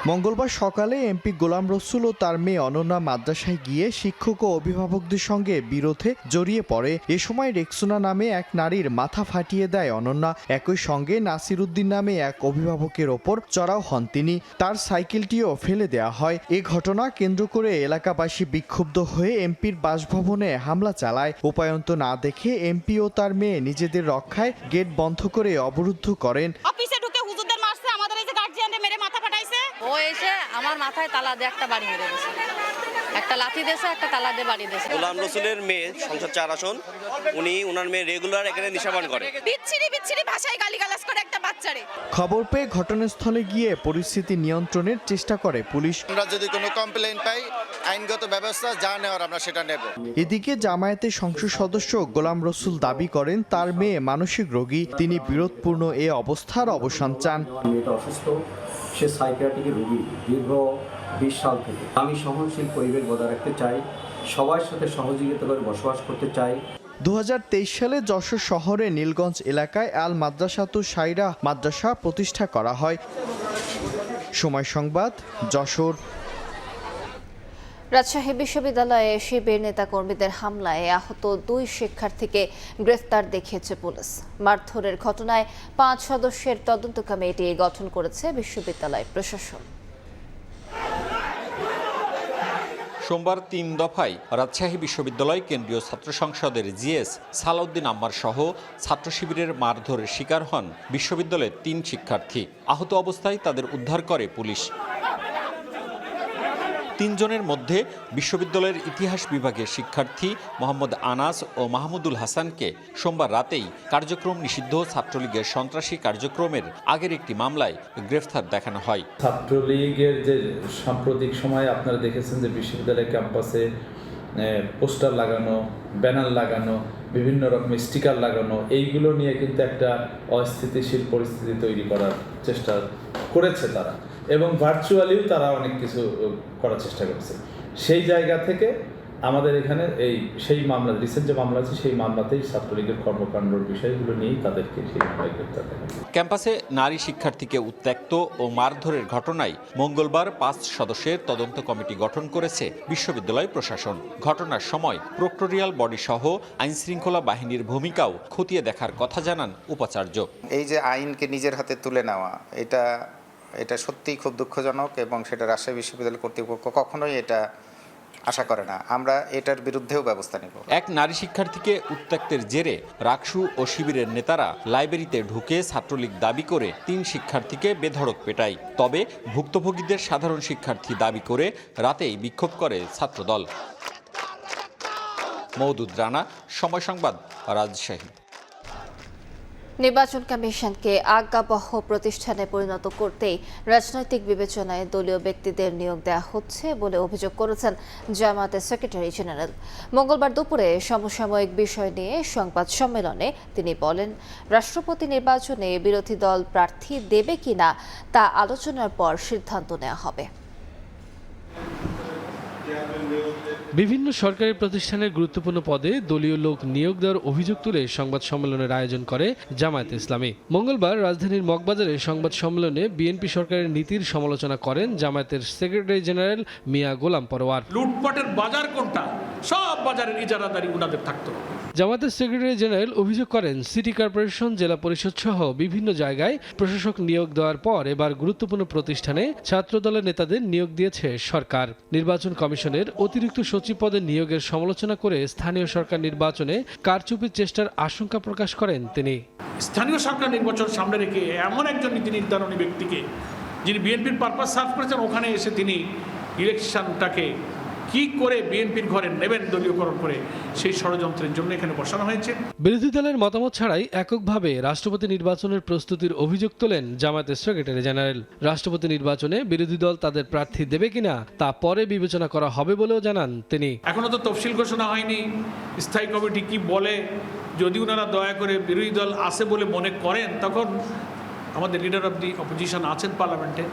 Speaker 19: মঙ্গলবার সকালে এমপি গোলাম রসুল ও তার মেয়ে অনন্যা মাদ্রাসায় গিয়ে শিক্ষক ও অভিভাবকদের সঙ্গে বিরোধে জড়িয়ে পড়ে। এ সময় রেক্সোনা নামে এক নারীর মাথা ফাটিয়ে দেয় অনন্যা। একই সঙ্গে নাসিরউদ্দিন নামে এক অভিভাবকের ওপর চড়াও হন তিনি। তার সাইকেলটিও ফেলে দেওয়া হয়। এ ঘটনা কেন্দ্র করে এলাকাবাসী বিক্ষুব্ধ হয়ে এমপির বাসভবনে হামলা চালায়। উপায়ন্ত না দেখে এমপি ও তার মেয়ে নিজেদের রক্ষায় গেট বন্ধ করে অবরুদ্ধ করেন।
Speaker 20: ও এসে আমার মাথায় তালা দিয়ে একটা বাড়ি মেরে দিয়েছে, একটা লাঠি দিয়েছে, একটা তালা দিয়ে বাড়ি দিয়েছে।
Speaker 21: গোলাম রসুলের মেয়ে সংসদ 4 আসন, উনার মেয়ে রেগুলার এখানে নিশাপান করে,
Speaker 20: বিচ্ছিরি ভাষায় গালিগালাজ করে একটা বাচ্চারে।
Speaker 19: খবর পেয়ে ঘটনাস্থলে গিয়ে পরিস্থিতি নিয়ন্ত্রণের চেষ্টা করে পুলিশ।
Speaker 9: আমরা যদি কোনো কমপ্লেইন পাই, আইনগত ব্যবস্থা যা নেওয়ার আমরা সেটা নেব।
Speaker 19: এদিকে জামায়াতের সংসদ সদস্য গোলাম রসুল দাবি করেন, তার মেয়ে মানসিক রোগী। তিনি বিরোধপূর্ণ এ অবস্থার অবসান চান।
Speaker 22: মেয়েটা অসুস্থ, সে সাইকিয়াট্রিক রোগী দীর্ঘ 20 সাল থেকে। আমি সহনশীল পরিবেশ বজায় রাখতে চাই, সবার সাথে সহযোগিতা করে বসবাস করতে চাই।
Speaker 19: 2023 সালে যশোর শহরে নীলগঞ্জ এলাকায় আল মাদ্রাসাতুস সাইরা মাদ্রাসা প্রতিষ্ঠা করা হয়। সময় সংবাদ, যশোর।
Speaker 1: রাজশাহী বিশ্ববিদ্যালয়ে শিবির নেতাকর্মীদের হামলায় আহত 2 শিক্ষার্থীকে গ্রেফতার দেখিয়েছে পুলিশ। মারধরের ঘটনায় 5 সদস্যের তদন্ত কমিটি গঠন করেছে বিশ্ববিদ্যালয় প্রশাসন।
Speaker 3: সোমবার 3 দফায় রাজশাহী বিশ্ববিদ্যালয় কেন্দ্রীয় ছাত্র সংসদের জিএস সালাউদ্দিন আম্মার সহ ছাত্র শিবিরের মারধরের শিকার হন বিশ্ববিদ্যালয়ের 3 শিক্ষার্থী। আহত অবস্থায় তাদের উদ্ধার করে পুলিশ। 3 জনের মধ্যে বিশ্ববিদ্যালয়ের ইতিহাস বিভাগের শিক্ষার্থী মোহাম্মদ আনাস ও মাহমুদুল হাসানকে সোমবার রাতেই কার্যক্রম নিষিদ্ধ ছাত্রলীগের সন্ত্রাসী কার্যক্রমের আগের একটি মামলায় গ্রেফতার দেখানো হয়।
Speaker 4: ছাত্রলীগের যে সাম্প্রতিক সময়ে আপনারা দেখেছেন যে বিশ্ববিদ্যালয় ক্যাম্পাসে পোস্টার লাগানো, ব্যানার লাগানো, বিভিন্ন রকমের স্টিকার লাগানো, এইগুলো নিয়ে কিন্তু একটা অস্থিতিশীল পরিস্থিতি তৈরি করার চেষ্টা করেছে তারা, এবং ভার্চুয়ালিও তারা অনেক কিছু করার চেষ্টা করেছে। সেই জায়গা থেকে আমাদের এখানে সেই মামলা, রিসেন্ট যে মামলা আছে সেই মামলাতেই ছাত্রলীগের কর্মকাণ্ডের বিষয়গুলো নিয়েই তাদেরকে সেই মামলায় গ্রেফতার করা হয়।
Speaker 3: ক্যাম্পাসে নারী শিক্ষার্থীকে উত্ত্যক্ত ও মারধরের ঘটনায় মঙ্গলবার 5 সদস্যের তদন্ত কমিটি গঠন করেছে বিশ্ববিদ্যালয় প্রশাসন। ঘটনার সময় প্রক্টোরিয়াল বডি সহ আইনশৃঙ্খলা বাহিনীর ভূমিকাও খতিয়ে দেখার কথা জানান উপাচার্য।
Speaker 23: এই যে আইনকে নিজের হাতে তুলে নেওয়া, এটা সত্যিই খুব দুঃখজনক, এবং সেটা রাজশাহী বিশ্ববিদ্যালয় কর্তৃপক্ষ কখনোই এটা আশা করে না। আমরা এটার বিরুদ্ধেও ব্যবস্থা নেব।
Speaker 3: এক নারী শিক্ষার্থীকে উত্ত্যক্তের জেরে রাকসু ও শিবিরের নেতারা লাইব্রেরিতে ঢুকে ছাত্রলীগ দাবি করে 3 শিক্ষার্থীকে বেধড়ক পেটায়। তবে ভুক্তভোগীদের সাধারণ শিক্ষার্থী দাবি করে রাতেই বিক্ষোভ করে ছাত্রদল। মওদুদ রানা, সময় সংবাদ, রাজশাহী।
Speaker 1: নির্বাচন কমিশনকে আজ্ঞাবহ প্রতিষ্ঠানে পরিণত করতেই রাজনৈতিক বিবেচনায় দলীয় ব্যক্তিদের নিয়োগ দেওয়া হচ্ছে বলে অভিযোগ করেছেন জামায়াতের সেক্রেটারি জেনারেল। মঙ্গলবার দুপুরে সমসাময়িক বিষয় নিয়ে সংবাদ সম্মেলনে তিনি বলেন, রাষ্ট্রপতি নির্বাচনে বিরোধী দল প্রার্থী দেবে কিনা তা আলোচনার পর সিদ্ধান্ত নেওয়া হবে।
Speaker 24: বিভিন্ন সরকারি প্রতিষ্ঠানের গুরুত্বপূর্ণ পদে দলীয় লোক নিয়োগ দেওয়ার অভিযোগ তুলে সংবাদ সম্মেলনের আয়োজন করে জামায়াতে ইসলামী। মঙ্গলবার রাজধানীর মগবাজারে সংবাদ সম্মেলনে বিএনপি সরকারের নীতির সমালোচনা করেন জামায়াতের সেক্রেটারি জেনারেল মিয়া গোলাম পরোয়ার।
Speaker 25: লুটপাটের বাজার কোনটা? সব বাজারের ইজারাদারি উনাদের থাকতো।
Speaker 24: জামায়াতের সেক্রেটারি জেনারেল অভিযোগ করেন, সিটি কর্পোরেশন, জেলা পরিষদ সহ বিভিন্ন জায়গায় প্রশাসক নিয়োগ দেওয়ার পর এবার গুরুত্বপূর্ণ প্রতিষ্ঠানে ছাত্রদলের নেতাদের নিয়োগ দিয়েছে সরকার। নির্বাচন কমিশনের অতিরিক্ত সচিব পদে নিয়োগের সমালোচনা করে স্থানীয় সরকার নির্বাচনে কারচুপির চেষ্টার আশঙ্কা প্রকাশ করেন তিনি।
Speaker 25: স্থানীয় সরকার নির্বাচন সামনে রেখে এমন একজন নীতি নির্ধারণী ব্যক্তিকে, যিনি বিএনপির পারপাস সার্ভ করেছেন, ওখানে এসে তিনি ইলেকশনটাকে কি করে বিএনপির ঘরে নেবেন দলীয়করণ করে, সেই ষড়যন্ত্রের জন্য এখানে বসানো হয়েছে।
Speaker 24: বিরোধী দলের মতামত ছাড়াই এককভাবে রাষ্ট্রপতি নির্বাচনের প্রস্তুতির অভিযোগ তোলেন জামায়াতের সেক্রেটারি জেনারেল। রাষ্ট্রপতি নির্বাচনে বিরোধী দল তাদের প্রার্থী দেবে কিনা তা পরে বিবেচনা করা হবে বলেও জানান তিনি।
Speaker 25: এখনো তো তফসিল ঘোষণা হয়নি, স্থায়ী কমিটি কি বলে। যদি ওনারা দয়া করে বিরোধী দল আছে বলে মনে করেন, তখন আমাদের লিডার অব দি অপোজিশন আছেন পার্লামেন্টে,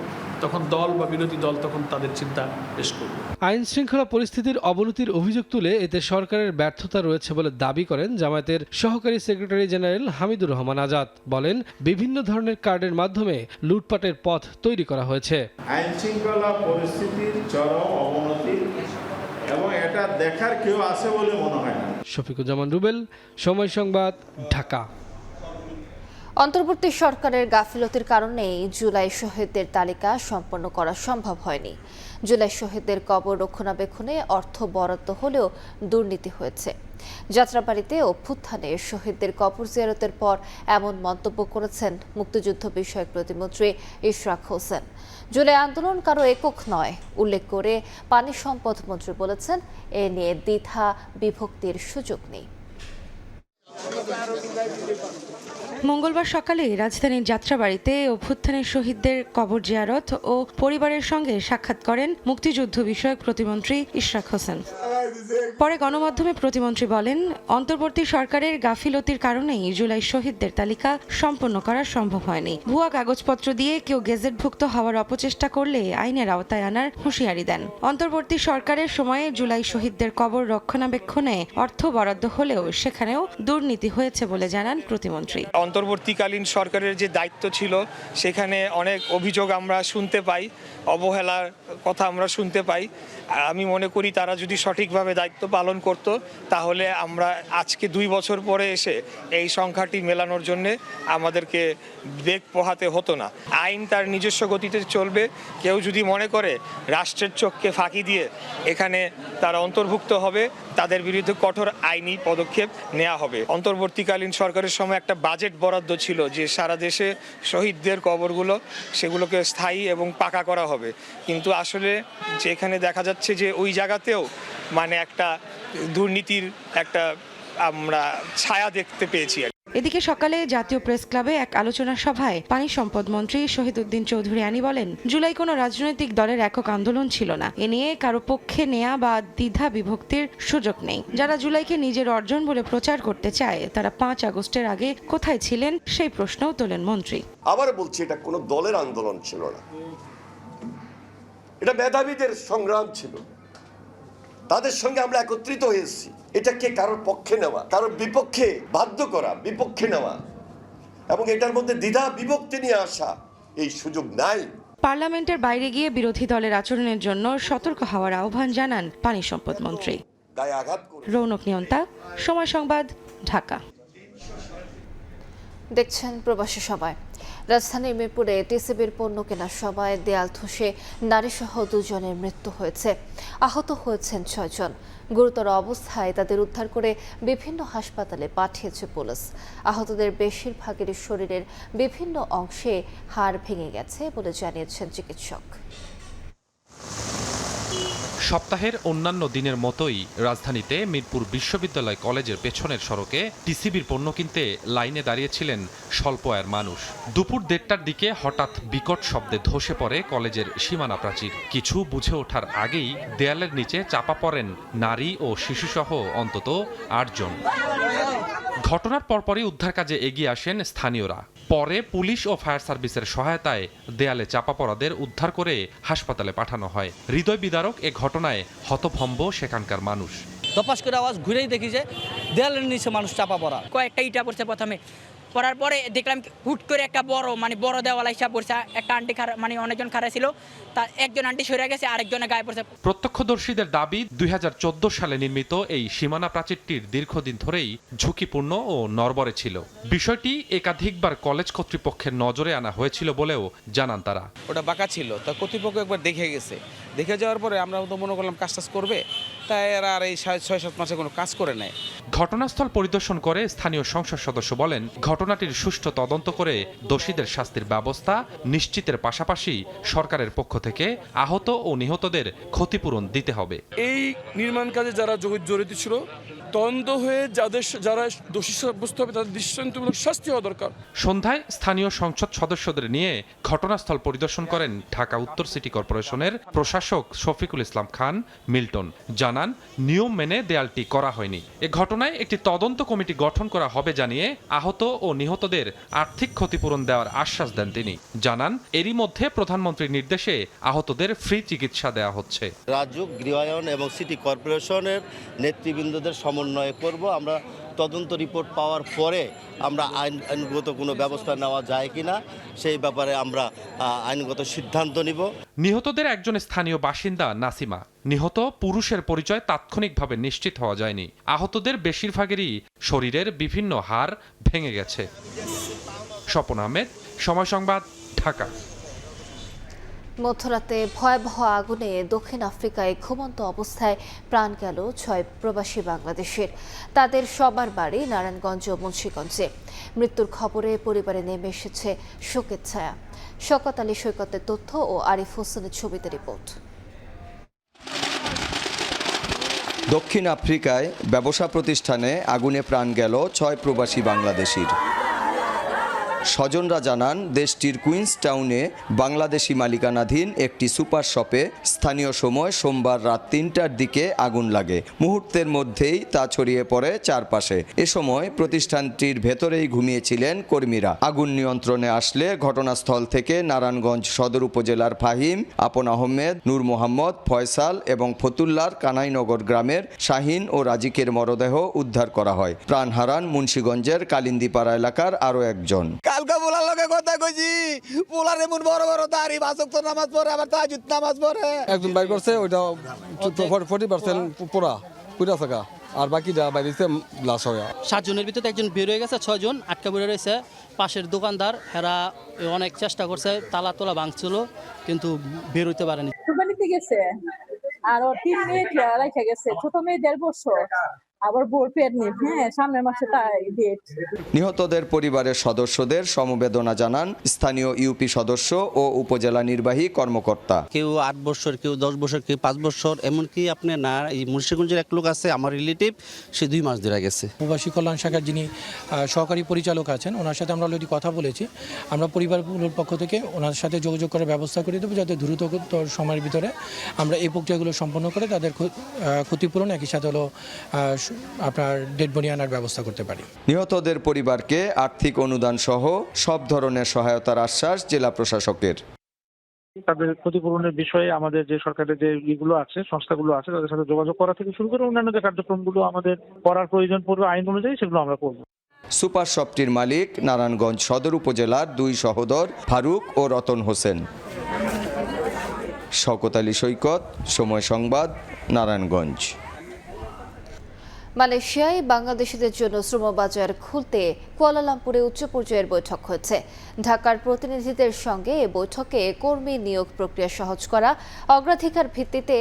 Speaker 25: তখন দল বা বিরোধী দল তখন তাদের চিন্তা পেশ করবে।
Speaker 24: আইন শৃঙ্খলা পরিস্থিতির অবনতির অভিযোগ তুলে এতে সরকারের ব্যর্থতা রয়েছে বলে দাবি করেন জামায়াতের সহকারী সেক্রেটারি জেনারেল হামিদুর রহমান আজাদ। বলেন, বিভিন্ন ধরনের কার্ডের মাধ্যমে লুটপাটের পথ তৈরি করা হয়েছে।
Speaker 26: আইন শৃঙ্খলা পরিস্থিতির চরম অবনতি, এবং এটা দেখার কেউ আছে বলে মনে হয় না।
Speaker 24: শফিকুজ্জামান রুবেল, সময় সংবাদ, ঢাকা।
Speaker 1: অন্তর্বর্তী সরকারের গাফিলতির কারণেই জুলাই শহীদদের তালিকা সম্পন্ন করা সম্ভব হয়নি। জুলাই শহীদদের কবর রক্ষণাবেক্ষণে অর্থ বরাদ্দ হলেও দুর্নীতি হয়েছে। যাত্রাবাড়িতে অভ্যুত্থানে শহীদদের কবর জিয়ারতের পর এমন মন্তব্য করেছেন মুক্তিযুদ্ধ বিষয়ক প্রতিমন্ত্রী ইশরাক হোসেন। জুলাই আন্দোলন কারো একক নয় উল্লেখ করে পানি সম্পদ মন্ত্রী বলেছেন, এ নিয়ে দ্বিধা বিভক্তির সুযোগ নেই।
Speaker 27: মঙ্গলবার সকালে রাজধানীর যাত্রাবাড়িতে অভ্যুত্থানের শহীদদের কবর জিয়ারত ও পরিবারের সঙ্গে সাক্ষাৎ করেন মুক্তিযুদ্ধ বিষয়ক প্রতিমন্ত্রী ইশরাক হোসেন। পরে গণমাধ্যমে প্রতিমন্ত্রী বলেন, অন্তর্বর্তী সরকারের গাফিলতির কারণেই জুলাই শহীদদের তালিকা সম্পন্ন করা সম্ভব হয়নি। ভুয়া কাগজপত্র দিয়ে কেউ গেজেটভুক্ত হওয়ার অপচেষ্টা করলে আইনের আওতায় আনার হুঁশিয়ারি দেন। অন্তর্বর্তী সরকারের সময়ে জুলাই শহীদদের কবর রক্ষণাবেক্ষণে অর্থ বরাদ্দ হলেও সেখানেও দুর্নীতি হয়েছে বলে জানান প্রতিমন্ত্রী।
Speaker 2: অন্তর্বর্তীকালীন সরকারের যে দায়িত্ব ছিল সেখানে অনেক অভিযোগ আমরা শুনতে পাই, অবহেলার কথা আমরা শুনতে পাই। আমি মনে করি তারা যদি সঠিকভাবে দায়িত্ব পালন করত তাহলে আমরা আজকে 2 বছর পরে এসে এই সংখ্যাটি মেলানোর জন্য আমাদেরকে বেগ পোহাতে হতো না। আইন তার নিজস্ব গতিতে চলবে। কেউ যদি মনে করে রাষ্ট্রের চোখকে ফাঁকি দিয়ে এখানে তারা অন্তর্ভুক্ত হবে, তাদের বিরুদ্ধে কঠোর আইনি পদক্ষেপ নেওয়া হবে। অন্তর্বর্তীকালীন সরকারের সময় একটা বাজেট বরাদ্দ ছিল যে সারা দেশে শহীদদের কবরগুলো সেগুলোকে স্থায়ী এবং পাকা করা হবে, কিন্তু আসলে যেখানে দেখা যাচ্ছে যে ওই জায়গাতেও মানে একটা দুর্নীতির একটা আমরা ছায়া দেখতে পেয়েছি।
Speaker 27: এদিকে সকালে জাতীয় প্রেস ক্লাবে এক আলোচনা সভায় পানি সম্পদ মন্ত্রী শহীদ উদ্দিন চৌধুরী আনি বলেন, জুলাই কোনো রাজনৈতিক দলের একক আন্দোলন ছিল না। এ নিয়ে কারো পক্ষে নেয়া বা দ্বিধা বিভক্তির সুযোগ নেই। যারা জুলাইকে নিজের অর্জন বলে প্রচার করতে চায় তারা 5 আগস্টের আগে কোথায় ছিলেন সেই প্রশ্নও তোলেন মন্ত্রী।
Speaker 5: আবার বলছি, এটা কোনো দলের আন্দোলন ছিল না, এটা মেধাবীদের সংগ্রাম ছিল। তাদের সঙ্গে আমরা একত্রিত হয়েছি। এটাকে কারোর পক্ষে নেওয়া, কারোর বিপক্ষে বাধ্য করা, বিপক্ষে নেওয়া এবং এটার মধ্যে দ্বিধা বিভক্তি নিয়ে আসা, এই সুযোগ নাই।
Speaker 27: পার্লামেন্টের বাইরে গিয়ে বিরোধী দলের আচরণের জন্য সতর্ক হওয়ার আহ্বান জানান পানি সম্পদ মন্ত্রী। রৌনক নিয়ন্তা, সময় সংবাদ, ঢাকা।
Speaker 1: দেখছেন প্রবাসী সময়। রাজধানীর মিরপুরে টিসিবির পণ্য কেনার সময় দেয়াল ধসে নারীসহ 2 জনের মৃত্যু হয়েছে। আহত হয়েছেন 6 জন। গুরুতর অবস্থায় তাদের উদ্ধার করে বিভিন্ন হাসপাতালে পাঠিয়েছে পুলিশ। আহতদের বেশিরভাগেরই শরীরের বিভিন্ন অংশে হাড় ভেঙে গেছে বলে জানিয়েছেন চিকিৎসক।
Speaker 8: সপ্তাহের অন্যান্য দিনের মতোই রাজধানীতে মিরপুর বিশ্ববিদ্যালয় কলেজের পেছনের সড়কে টিসিবির পণ্য কিনতে লাইনে দাঁড়িয়েছিলেন স্বল্প আয়ের মানুষ। দুপুর 1:30টার দিকে হঠাৎ বিকট শব্দে ধসে পড়ে কলেজের সীমানা প্রাচীর। কিছু বুঝে ওঠার আগেই দেয়ালের নিচে চাপা পড়েন নারী ও শিশুসহ অন্তত 8 জন। ঘটনার পরপরই উদ্ধার কাজে এগিয়ে আসেন স্থানীয়রা। পরে পুলিশ ও ফায়ার সার্ভিসের সহায়তায় দেয়ালে চাপা পড়াদের উদ্ধার করে হাসপাতালে পাঠানো হয়। হৃদয় বিদারক এ ঘটনায় হতভম্ব সেখানকার মানুষ।
Speaker 10: দপাস করে আওয়াজ ঘুরেই দেখি যে দেয়ালের নিচে মানুষ চাপা পড়া। কয়েকটা ইটা পড়ছে প্রথমে, পড়ার পরে দেখলাম হুট করে একটা বড় দেওয়াল হিসাব পড়ছে। একটা আন্টি অনেকজন খাড়া ছিল, তার একজন আন্টি সরে গেছে, আরেকজনের গায়ে পড়ছে।
Speaker 8: প্রত্যক্ষদর্শীদের দাবি 2014 সালে নির্মিত এই সীমানা প্রাচীরটির দীর্ঘদিন ধরেই ঝুঁকিপূর্ণ ও নড়বড়ে ছিল। বিষয়টি একাধিকবার কলেজ কর্তৃপক্ষের নজরে আনা হয়েছিল বলেও জানান তারা।
Speaker 13: ওটা বাঁকা ছিল, তা কর্তৃপক্ষ একবার দেখে গেছে। দেখে যাওয়ার পরে আমরা তো মনে করলাম কাজ করবে, তাই এরা আর এই 6-7 মাসে কোনো কাজ করে নেয়।
Speaker 8: ঘটনাস্থল পরিদর্শন করে স্থানীয় সংসদ সদস্য বলেন, ঘটনাটির সুষ্ঠু তদন্ত করে দোষীদের শাস্তির ব্যবস্থা নিশ্চিতের পাশাপাশি সরকারের পক্ষ থেকে আহত ও নিহতদের ক্ষতিপূরণ দিতে হবে।
Speaker 14: এই নির্মাণ কাজে যারা জড়িত ছিল তদন্ত হয়ে যারা দোষী সাব্যস্ত হবে তাদের দৃষ্টান্তমূলক শাস্তি হওয়া দরকার।
Speaker 8: সন্ধ্যায় স্থানীয় সংসদ সদস্যদের নিয়ে ঘটনাস্থল পরিদর্শন করেন ঢাকা উত্তর সিটি কর্পোরেশনের প্রশাসক শফিকুল ইসলাম খান মিল্টন। জানান, নিয়ম মেনে দেয়ালটি করা হয়নি। এ ঘটনায় একটি তদন্ত কমিটি গঠন করা হবে জানিয়ে আহত ও নিহতদের আর্থিক ক্ষতিপূরণ দেওয়ার আশ্বাস দেন তিনি। জানান, এরই মধ্যে প্রধানমন্ত্রীর নির্দেশে আহতদের ফ্রি চিকিৎসা দেওয়া হচ্ছে।
Speaker 15: রাজ্য গৃহায়ন এবং সিটি কর্পোরেশনের নেতৃবৃন্দদের সমন্বয় করব। আমরা তদন্ত রিপোর্ট পাওয়ার পরে আমরা আইনগত কোনো ব্যবস্থা নেওয়া যায় কিনা সেই ব্যাপারে আমরা আইনগত সিদ্ধান্ত নিব।
Speaker 8: নিহতদের একজন স্থানীয় বাসিন্দা নাসিমা। নিহত পুরুষের পরিচয় তাৎক্ষণিকভাবে নিশ্চিত হওয়া যায়নি। আহতদের বেশিরভাগেরই শরীরের বিভিন্ন হাড় ভেঙে গেছে। স্বপন আহমেদ, সময় সংবাদ, ঢাকা।
Speaker 1: মধ্যরাতে ভয়াবহ আগুনে দক্ষিণ আফ্রিকায় ঘুমন্ত অবস্থায় প্রাণ গেল 6 প্রবাসী বাংলাদেশের। তাদের সবার বাড়ি নারায়ণগঞ্জ ও মুন্সিগঞ্জে। মৃত্যুর খবরে পরিবারে নেমে এসেছে শোকের ছায়া। শওকত আলী সৈকতের তথ্য ও আরিফ হোসেনের ছবিতে রিপোর্ট।
Speaker 28: দক্ষিণ আফ্রিকায় ব্যবসা প্রতিষ্ঠানে আগুনে প্রাণ গেল 6 প্রবাসী বাংলাদেশির। স্বজনরা জানান দেশটির কুইন্সটাউনে বাংলাদেশি মালিকানাধীন একটি সুপার শপে স্থানীয় সময় সোমবার রাত ৩টার দিকে আগুন লাগে। মুহূর্তের মধ্যেই তা ছড়িয়ে পড়ে চারপাশে। এ সময় প্রতিষ্ঠানটির ভেতরেই ঘুমিয়েছিলেন কর্মীরা। আগুন নিয়ন্ত্রণে আসলে ঘটনাস্থল থেকে নারায়ণগঞ্জ সদর উপজেলার ফাহিম, আপন আহমেদ, নূর মোহাম্মদ, ফয়সাল এবং ফতুল্লার কানাইনগর গ্রামের শাহিন ও রাজিকের মরদেহ উদ্ধার করা হয়। প্রাণ হারান মুন্সিগঞ্জের কালিন্দিপাড়া এলাকার আরও একজন।
Speaker 6: কালকা পোলার লগে কথা কইছি, পোলার এমন বড় বড় দাড়ি, বাসক তো নামাজ পড়ে, আবার তাহাজ্জুদ নামাজ পড়ে।
Speaker 7: একজন বাইর করছে, ওইটা 40% পোড়া পুরা থাকা, আর বাকিটা বাইরেছে ব্লাস্ট হয়ে।
Speaker 11: 7 জনের ভিতরে একজন বের হয়ে গেছে, 6 জন আটকা পড়ে রয়েছে। পাশের দোকানদার এরা অনেক চেষ্টা করছে, তালা তোলা ভাঙছিল কিন্তু বের হইতে পারেনি।
Speaker 12: কুরবানিতে গেছে আর 3 মেয়ে রেখে গেছে, ছোট মেয়ে 1.5 বছর, আবার বোর পেটনি, সামনের মাসে তাই ডেট।
Speaker 28: নিহতদের পরিবারের সদস্যদের সমবেদনা জানান স্থানীয় ইউপি সদস্য ও উপজেলা নির্বাহী কর্মকর্তা।
Speaker 11: কেউ 8 বছর, কেউ 10 বছর, কেউ 5 বছর, এমনকি আপনি না এই মুন্সিগঞ্জের এক লোক আছে আমার রিলেটিভ, সে 2 মাস ধরে গেছে।
Speaker 16: প্রবাসী কল্যাণ শাখার যিনি সহকারী পরিচালক আছেন, ওনার সাথে আমরা অলরেডি কথা বলেছি। আমরা পরিবারগুলোর পক্ষ থেকে ওনার সাথে যোগাযোগ করার ব্যবস্থা করে দেবো, যাতে দ্রুততর সময়ের ভিতরে আমরা এই প্রক্রিয়াগুলো সম্পন্ন করে তাদের ক্ষতিপূরণ, একই সাথে হলো আপনার ডেড বডি আনার ব্যবস্থা করতে পারি।
Speaker 28: নিহতদের পরিবারকে আর্থিক অনুদান সহ সব ধরনের সহায়তার আশ্বাস জেলা প্রশাসকের।
Speaker 17: তাদের ক্ষতিপূরণের বিষয়ে আমাদের যে সরকারের যে ইগুলো আছে, সংস্থাগুলো আছে, তাদের সাথে যোগাযোগ করা থেকে শুরু করে অন্যান্য যে কার্যক্রমগুলো আমাদের করার প্রয়োজন পড়বে আইন অনুযায়ী, সেগুলো আমরা করব।
Speaker 28: সুপার শপটির মালিক নারায়ণগঞ্জ সদর উপজেলার 2 সহোদর ফারুক ও রতন হোসেন। শওকত আলী সৈকত, সময় সংবাদ, নারায়ণগঞ্জ।
Speaker 1: মালয়েশিয়ায় বাংলাদেশিদের জন্য শ্রমবাজার খুলতে কুয়ালালামপুরে উচ্চ পর্যায়ের বৈঠক হয়েছে। ঢাকার প্রতিনিধিদের সঙ্গে এ বৈঠকে কর্মী নিয়োগ প্রক্রিয়া সহজ করা, অগ্রাধিকার ভিত্তিতে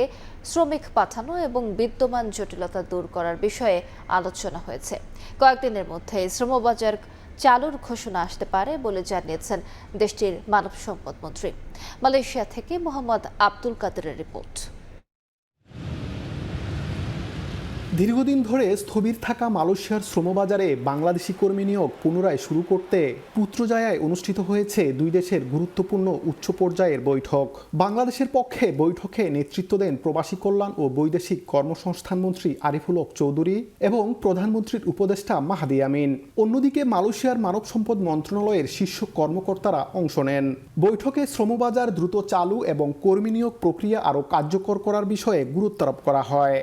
Speaker 1: শ্রমিক পাঠানো এবং বিদ্যমান জটিলতা দূর করার বিষয়ে আলোচনা হয়েছে। কয়েকদিনের মধ্যে শ্রমবাজার চালুর ঘোষণা আসতে পারে বলে জানিয়েছেন দেশটির মানব সম্পদ মন্ত্রী। মালয়েশিয়া থেকে মোহাম্মদ আব্দুল কাদেরের রিপোর্ট।
Speaker 18: দীর্ঘদিন ধরে স্থবির থাকা মালয়েশিয়ার শ্রমবাজারে বাংলাদেশি কর্মী নিয়োগ পুনরায় শুরু করতে পুত্রজায়ায় অনুষ্ঠিত হয়েছে 2 দেশের গুরুত্বপূর্ণ উচ্চ পর্যায়ের বৈঠক। বাংলাদেশের পক্ষে বৈঠকে নেতৃত্ব দেন প্রবাসী কল্যাণ ও বৈদেশিক কর্মসংস্থান মন্ত্রী আরিফুল হক চৌধুরী এবং প্রধানমন্ত্রীর উপদেষ্টা মাহাদি আমিন। অন্যদিকে মালয়েশিয়ার মানব সম্পদ মন্ত্রণালয়ের শীর্ষ কর্মকর্তারা অংশ নেন। বৈঠকে শ্রমবাজার দ্রুত চালু এবং কর্মী নিয়োগ প্রক্রিয়া আরও কার্যকর করার বিষয়ে গুরুত্বারোপ করা হয়।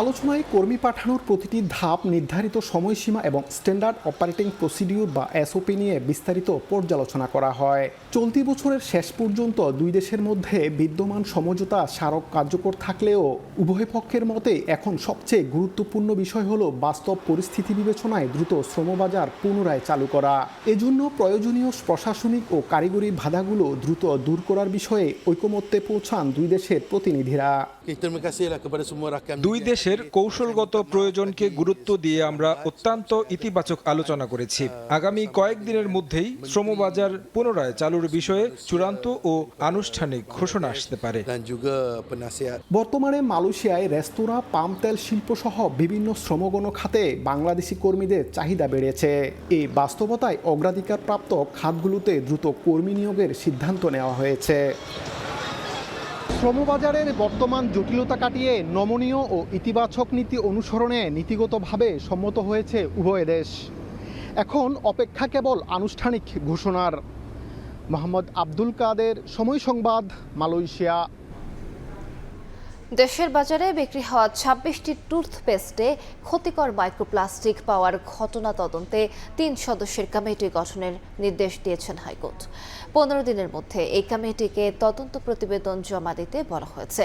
Speaker 18: আলোচনায় কর্মী পাঠানোর প্রতিটি ধাপ, নির্ধারিত সময়সীমা এবং স্ট্যান্ডার্ড অপারেটিং প্রসিডিউর বা এসওপি নিয়ে বিস্তারিত পর্যালোচনা করা হয়। চলতি বছরের শেষ পর্যন্ত 2 দেশের মধ্যে বিদ্যমান সমঝোতা স্মারক কার্যকর থাকলেও উভয় পক্ষের মতে এখন সবচেয়ে গুরুত্বপূর্ণ বিষয় হলো বাস্তব পরিস্থিতি বিবেচনায় দ্রুত শ্রমবাজার পুনরায় চালু করা। এজন্য প্রয়োজনীয় প্রশাসনিক ও কারিগরি বাধাগুলো দ্রুত দূর করার বিষয়ে ঐকমত্যে পৌঁছান 2 দেশের প্রতিনিধিরা।
Speaker 21: 2 দেশের কৌশলগত প্রয়োজনকে গুরুত্ব দিয়ে আমরা অত্যন্ত ইতিবাচক আলোচনা করেছি। আগামী কয়েকদিনের মধ্যেই শ্রমবাজার পুনরায় চালুর বিষয়ে চূড়ান্ত ও আনুষ্ঠানিক ঘোষণা আসতে পারে।
Speaker 18: বর্তমানে মালয়েশিয়ায় রেস্তোরাঁ, পাম তেল শিল্প সহ বিভিন্ন শ্রমগণ খাতে বাংলাদেশি কর্মীদের চাহিদা বেড়েছে। এই বাস্তবতায় অগ্রাধিকারপ্রাপ্ত খাতগুলোতে দ্রুত কর্মী নিয়োগের সিদ্ধান্ত নেওয়া হয়েছে। শ্রমবাজারের বর্তমান জটিলতা কাটিয়ে নমনীয় ও ইতিবাচক নীতি অনুসরণে নীতিগতভাবে সম্মত হয়েছে উভয় দেশ। এখন অপেক্ষা কেবল আনুষ্ঠানিক ঘোষণার। মোহাম্মদ আব্দুল কাদের, সময় সংবাদ, মালয়েশিয়া।
Speaker 1: দেশের বাজারে বিক্রি হওয়া 26টি টুথপেস্টে ক্ষতিকর মাইক্রোপ্লাস্টিক পাওয়ার ঘটনা তদন্তে 3 সদস্যের কমিটি গঠনের নির্দেশ দিয়েছেন হাইকোর্ট। 15 দিনের মধ্যে এই কমিটিকে তদন্ত প্রতিবেদন জমা দিতে বলা হয়েছে।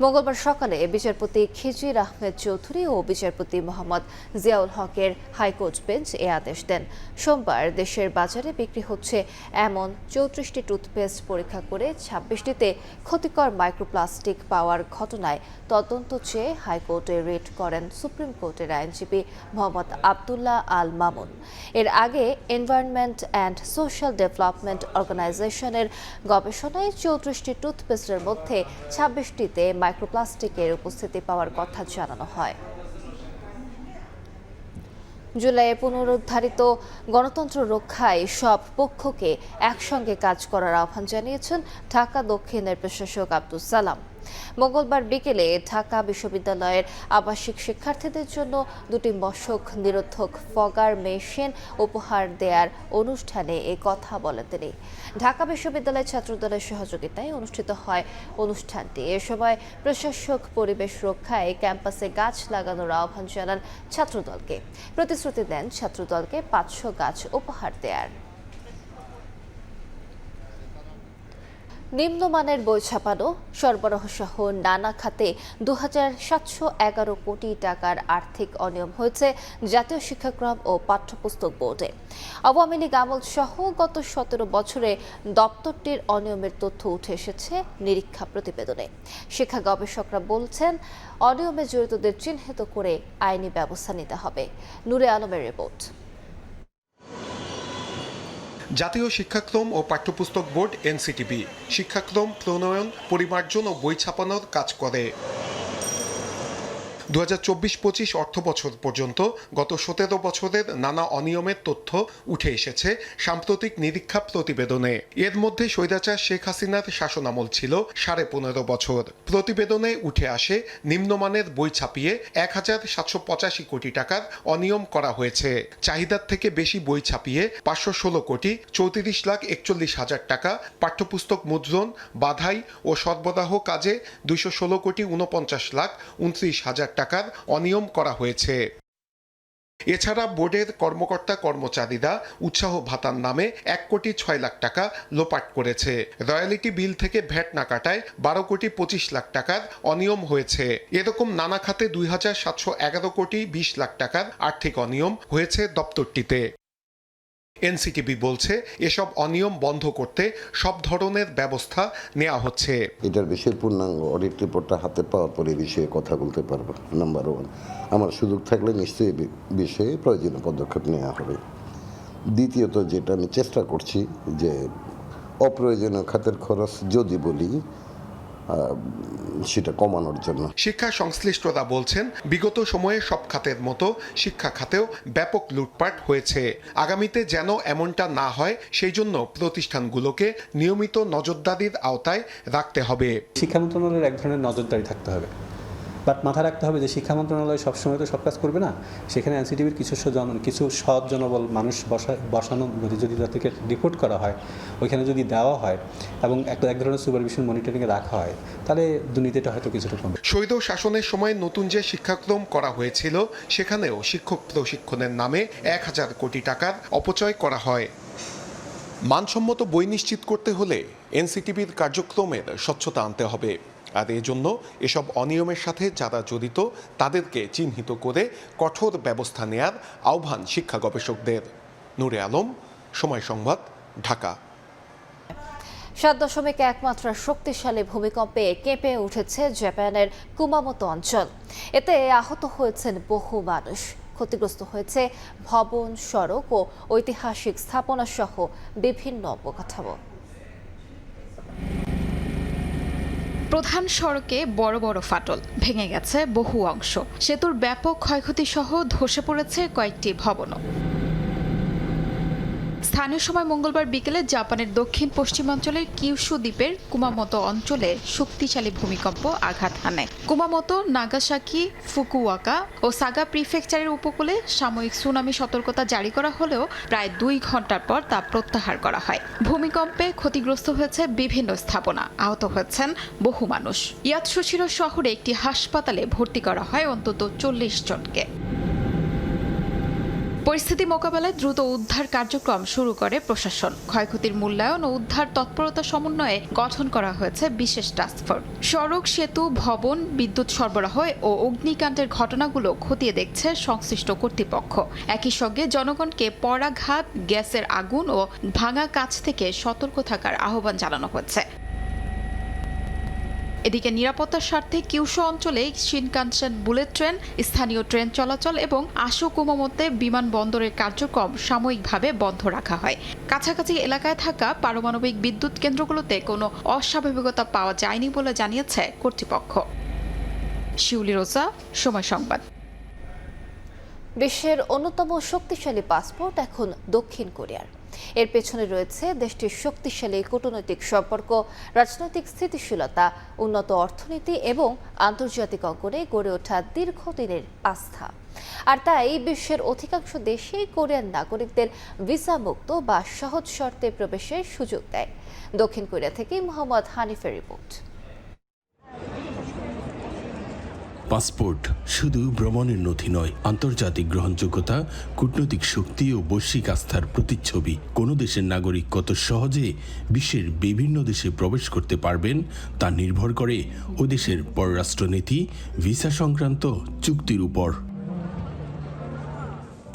Speaker 1: মঙ্গলবার সকালে বিচারপতি খিজির আহমেদ চৌধুরী ও বিচারপতি মোহাম্মদ জিয়াউল হকের হাইকোর্ট বেঞ্চ এ আদেশ দেন। সোমবার দেশের বাজারে বিক্রি হচ্ছে এমন 34টি টুথপেস্ট পরীক্ষা করে 26টিতে ক্ষতিকর মাইক্রোপ্লাস্টিক পাওয়ার ঘটনায় তদন্ত চেয়ে হাইকোর্টে রিট করেন সুপ্রিম কোর্টের আইনজীবী মোহাম্মদ আবদুল্লাহ আল মামুন। এর আগে এনভায়রনমেন্ট অ্যান্ড সোশ্যাল ডেভেলপমেন্ট অর্গানাইজেশনের গবেষণায় 34টি টুথপেস্টের মধ্যে 26টিতে মাইক্রোপ্লাস্টিকের উপস্থিতি পাওয়ার কথা জানানো হয়। জুলাইয়ে পুনরুদ্ধারিত গণতন্ত্র রক্ষায় সব পক্ষকে একসঙ্গে কাজ করার আহ্বান জানিয়েছেন ঢাকা দক্ষিণের প্রশাসক আব্দুস সালাম। মঙ্গলবার বিকেলে ঢাকা বিশ্ববিদ্যালয়ের আবাসিক শিক্ষার্থীদের জন্য 2টি মশক নিরোধক ফগার মেশিন উপহার দেওয়ার অনুষ্ঠানে এ কথা বলেন তিনি। ঢাকা বিশ্ববিদ্যালয় ছাত্রদলের সহযোগিতায় অনুষ্ঠিত হয় অনুষ্ঠানটি। এ সময় প্রশাসক পরিবেশ রক্ষায় ক্যাম্পাসে গাছ লাগানোর আহ্বান জানান ছাত্রদলকে। প্রতিশ্রুতি দেন ছাত্রদলকে 500 গাছ উপহার দেওয়ার। নিম্নমানের বই ছাপানো, সরবরাহ সহ নানা খাতে 2711 কোটি টাকার আর্থিক অনিয়ম হয়েছে জাতীয় শিক্ষাক্রম ও পাঠ্যপুস্তক বোর্ডে। আওয়ামী লীগ আমল সহ গত 17 বছরে দপ্তরটির অনিয়মের তথ্য উঠে এসেছে নিরীক্ষা প্রতিবেদনে। শিক্ষা গবেষকরা বলছেন, অনিয়মে জড়িতদের চিহ্নিত করে আইনি ব্যবস্থা নিতে হবে। নূরে আলমের রিপোর্ট।
Speaker 3: জাতীয় শিক্ষাক্রম ও পাঠ্যপুস্তক বোর্ড এনসিটিবি শিক্ষাক্রম প্রণয়ন, পরিমার্জন ও বই ছাপানোর কাজ করে। 2024-25 অর্থবছর পর্যন্ত গত 17 বছরের নানা অনিয়মের তথ্য উঠে এসেছে সাম্প্রতিক নিরীক্ষা প্রতিবেদনে। এর মধ্যে স্বৈরাচার শেখ হাসিনার শাসনামল ছিল 15.5 বছর। প্রতিবেদনে উঠে আসে নিম্নমানের বই ছাপিয়ে 1785 কোটি টাকার অনিয়ম করা হয়েছে। চাহিদার থেকে বেশি বই ছাপিয়ে 516 কোটি 34,41,000 টাকা, পাঠ্যপুস্তক মুদ্রণ, বাধাই ও সরবরাহ কাজে 216 কোটি 49,29,000 টাকার অনিয়ম করা হয়েছে। এছাড়া বোর্ডের কর্মকর্তা কর্মচারীরা উৎসাহ ভাতার নামে 1 কোটি 6 লাখ টাকা লোপাট করেছে। রয়্যালিটি বিল থেকে ভ্যাট না কাটায় 12 কোটি 25 লাখ টাকার অনিয়ম হয়েছে। এরকম নানা খাতে 2,711 কোটি 20 লাখ টাকার আর্থিক অনিয়ম হয়েছে দপ্তরটিতে। এনসিটিবি বলছে, এসব অনিয়ম বন্ধ করতে সব ধরনের ব্যবস্থা নেওয়া হচ্ছে।
Speaker 4: এটার বিষয়ে পূর্ণাঙ্গ অডিট রিপোর্টটা হাতে পাওয়ার পরে এই বিষয়ে কথা বলতে পারবো। নাম্বার 1, আমার সুযোগ থাকলে নিশ্চয়ই বিষয়ে প্রয়োজনীয় পদক্ষেপ নেওয়া হবে। দ্বিতীয়ত, যেটা আমি চেষ্টা করছি যে অপ্রয়োজনীয় খাতের খরচ যদি বলি সেটা কমানোর জন্য।
Speaker 3: শিক্ষা সংশ্লিষ্টরা বলছেন, বিগত সময়ে সব খাতের মতো শিক্ষা খাতেও ব্যাপক লুটপাট হয়েছে। আগামীতে যেন এমনটা না হয় সেই জন্য প্রতিষ্ঠানগুলোকে নিয়মিত নজরদারির আওতায় রাখতে হবে।
Speaker 9: শিক্ষা মন্ত্রণালয়ের এক ধরনের নজরদারি থাকতে হবে, বাট মাথায় রাখতে হবে যে শিক্ষা মন্ত্রণালয় সবসময় তো সব কাজ করবে না। সেখানে এনসিটিভির কিছু সৎ জনবল মানুষ বসানো যদি তাদেরকে রিপোর্ট করা হয়, ওইখানে যদি দেওয়া হয় এবং এক ধরনের সুপারভিশন মনিটরিংয়ে রাখা হয়, তাহলে দুর্নীতিটা হয়তো কিছুটা কমবে।
Speaker 3: স্বৈর শাসনের সময় নতুন যে শিক্ষাক্রম করা হয়েছিল সেখানেও শিক্ষক প্রশিক্ষণের নামে 1000 কোটি টাকার অপচয় করা হয়। মানসম্মত বই নিশ্চিত করতে হলে এনসিটিভির কার্যক্রমের স্বচ্ছতা আনতে হবে। আর এজন্য এসব অনিয়মের সাথে যারা জড়িত তাদেরকে চিহ্নিত করে কঠোর ব্যবস্থা নেয়ার আহ্বান শিক্ষা গবেষকদের। নূরে আলম, সময় সংবাদ, ঢাকা।
Speaker 1: 7.1 মাত্রার শক্তিশালী ভূমিকম্পে কেঁপে উঠেছে জাপানের কুমামোতো অঞ্চল। এতে আহত হয়েছেন বহু মানুষ। ক্ষতিগ্রস্ত হয়েছে ভবন, সড়ক ও ঐতিহাসিক স্থাপনা সহ বিভিন্ন অবকাঠামো।
Speaker 19: প্রধান সড়কে বড় বড় ফাটল, ভেঙে গেছে বহু অংশ। সেতুর ব্যাপক ক্ষয়ক্ষতি সহ ধসে পড়েছে কয়েকটি ভবনও। স্থানীয় সময় মঙ্গলবার বিকেলে জাপানের দক্ষিণ পশ্চিমাঞ্চলের কিউশু দ্বীপের কুমামোতো অঞ্চলে শক্তিশালী ভূমিকম্প আঘাত হানে। কুমামোতো, নাগাসাকি, ফুকুওয়াকা ও সাগা প্রিফেকচারের উপকূলে সাময়িক সুনামি সতর্কতা জারি করা হলেও প্রায় 2 ঘন্টার পর তা প্রত্যাহার করা হয়। ভূমিকম্পে ক্ষতিগ্রস্ত হয়েছে বিভিন্ন স্থাপনা, আহত হয়েছেন বহু মানুষ। ইয়াতসুশিরো শহরে একটি হাসপাতালে ভর্তি করা হয় অন্তত 40 জনকে। পরিস্থিতি মোকাবেলায় দ্রুত উদ্ধার কার্যক্রম শুরু করে প্রশাসন। ক্ষয়ক্ষতির মূল্যায়ন ও উদ্ধার তৎপরতা সমন্বয়ে গঠন করা হয়েছে বিশেষ টাস্কফোর্স। সড়ক, সেতু, ভবন, বিদ্যুৎ সরবরাহ ও অগ্নিকাণ্ডের ঘটনাগুলো খতিয়ে দেখছে সংশ্লিষ্ট কর্তৃপক্ষ। একই সঙ্গে জনগণকে পরাঘাত, গ্যাসের আগুন ও ভাঙা কাচ থেকে সতর্ক থাকার আহ্বান জানানো হয়েছে। এদিকে নিরাপত্তার স্বার্থে কিউশু অঞ্চলে শিনকানসেন বুলেট ট্রেন, স্থানীয় ট্রেন চলাচল এবং আশু কুমামোতে বিমানবন্দরের কার্যক্রম সাময়িকভাবে বন্ধ রাখা হয়। কাছাকাছি এলাকায় থাকা পারমাণবিক বিদ্যুৎ কেন্দ্রগুলোতে কোনো অস্বাভাবিকতা পাওয়া যায়নি বলে জানিয়েছে কর্তৃপক্ষ। শিউলি রোজা, সময় সংবাদ।
Speaker 1: বিশ্বের অন্যতম শক্তিশালী পাসপোর্ট এখন দক্ষিণ কোরিয়ার। এর পেছনে রয়েছে দেশটির শক্তিশালী কূটনৈতিক সম্পর্ক, রাজনৈতিক স্থিতিশীলতা, উন্নত অর্থনীতি এবং আন্তর্জাতিক অঙ্গনে গড়ে ওঠা দীর্ঘদিনের আস্থা। আর তাই বিশ্বের অধিকাংশ দেশেই কোরিয়ান নাগরিকদের ভিসামুক্ত বা সহজ শর্তে প্রবেশের সুযোগ দেয়। দক্ষিণ কোরিয়া থেকে মোহাম্মদ হানিফের রিপোর্ট।
Speaker 2: পাসপোর্ট শুধু ভ্রমণের নথি নয়, আন্তর্জাতিক গ্রহণযোগ্যতা, কূটনৈতিক শক্তি ও বৈশ্বিক আস্থার প্রতিচ্ছবি। কোনো দেশের নাগরিক কত সহজে বিশ্বের বিভিন্ন দেশে প্রবেশ করতে পারবেন তা নির্ভর করে ওই দেশের পররাষ্ট্রনীতি, ভিসা সংক্রান্ত চুক্তির উপর।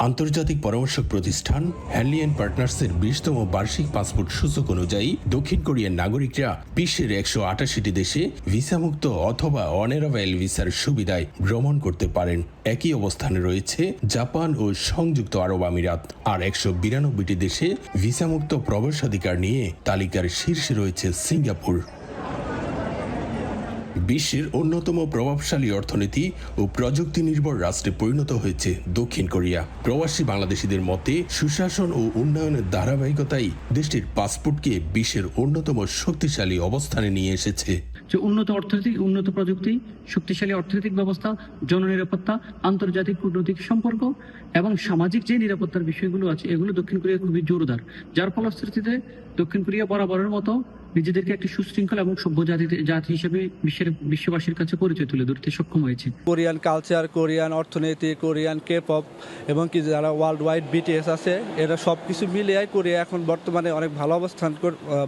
Speaker 2: আন্তর্জাতিক পরামর্শক প্রতিষ্ঠান হ্যানলি অ্যান্ড পার্টনার্সের 20তম বার্ষিক পাসপোর্ট সূচক অনুযায়ী দক্ষিণ কোরিয়ার নাগরিকরা বিশ্বের 188টি দেশে ভিসামুক্ত অথবা অনঅ্যারাইভাল ভিসার সুবিধায় ভ্রমণ করতে পারেন। একই অবস্থানে রয়েছে জাপান ও সংযুক্ত আরব আমিরাত। আর 192টি দেশে ভিসামুক্ত প্রবেশাধিকার নিয়ে তালিকার শীর্ষে রয়েছে সিঙ্গাপুর। বিশ্বের অন্যতম প্রভাবশালী অর্থনীতি ও প্রযুক্তি নির্ভর রাষ্ট্রে পরিণত হয়েছে দক্ষিণ কোরিয়া। প্রবাসী বাংলাদেশিদের মতে সুশাসন ও উন্নয়নের ধারাবাহিকতাই দেশটির পাসপোর্টকে বিশ্বের অন্যতম শক্তিশালী অবস্থানে নিয়ে এসেছে।
Speaker 5: যে উন্নত অর্থনীতি, উন্নত প্রযুক্তি, শক্তিশালী অর্থনৈতিক ব্যবস্থা, জননিরাপত্তা, আন্তর্জাতিক কূটনৈতিক সম্পর্ক এবং সামাজিক যে নিরাপত্তার বিষয়গুলো আছে, এগুলো দক্ষিণ কোরিয়া খুবই জোরদার, যার ফলশ্রুতিতে দক্ষিণ কোরিয়া বরাবরের মতো নিজেদেরকে একটি সুশৃঙ্খল এবং সভ্য জাতি হিসেবে বিশ্ববাসীর কাছে পরিচয় তুলে ধরতে সক্ষম হয়েছে।
Speaker 20: কোরিয়ান কালচার, কোরিয়ান অর্থনীতি, কোরিয়ান কে পপ এবং কি যারা ওয়ার্ল্ড ওয়াইড বিটিএস আছে, এরা সবকিছু মিলিয়ে কোরিয়া এখন বর্তমানে অনেক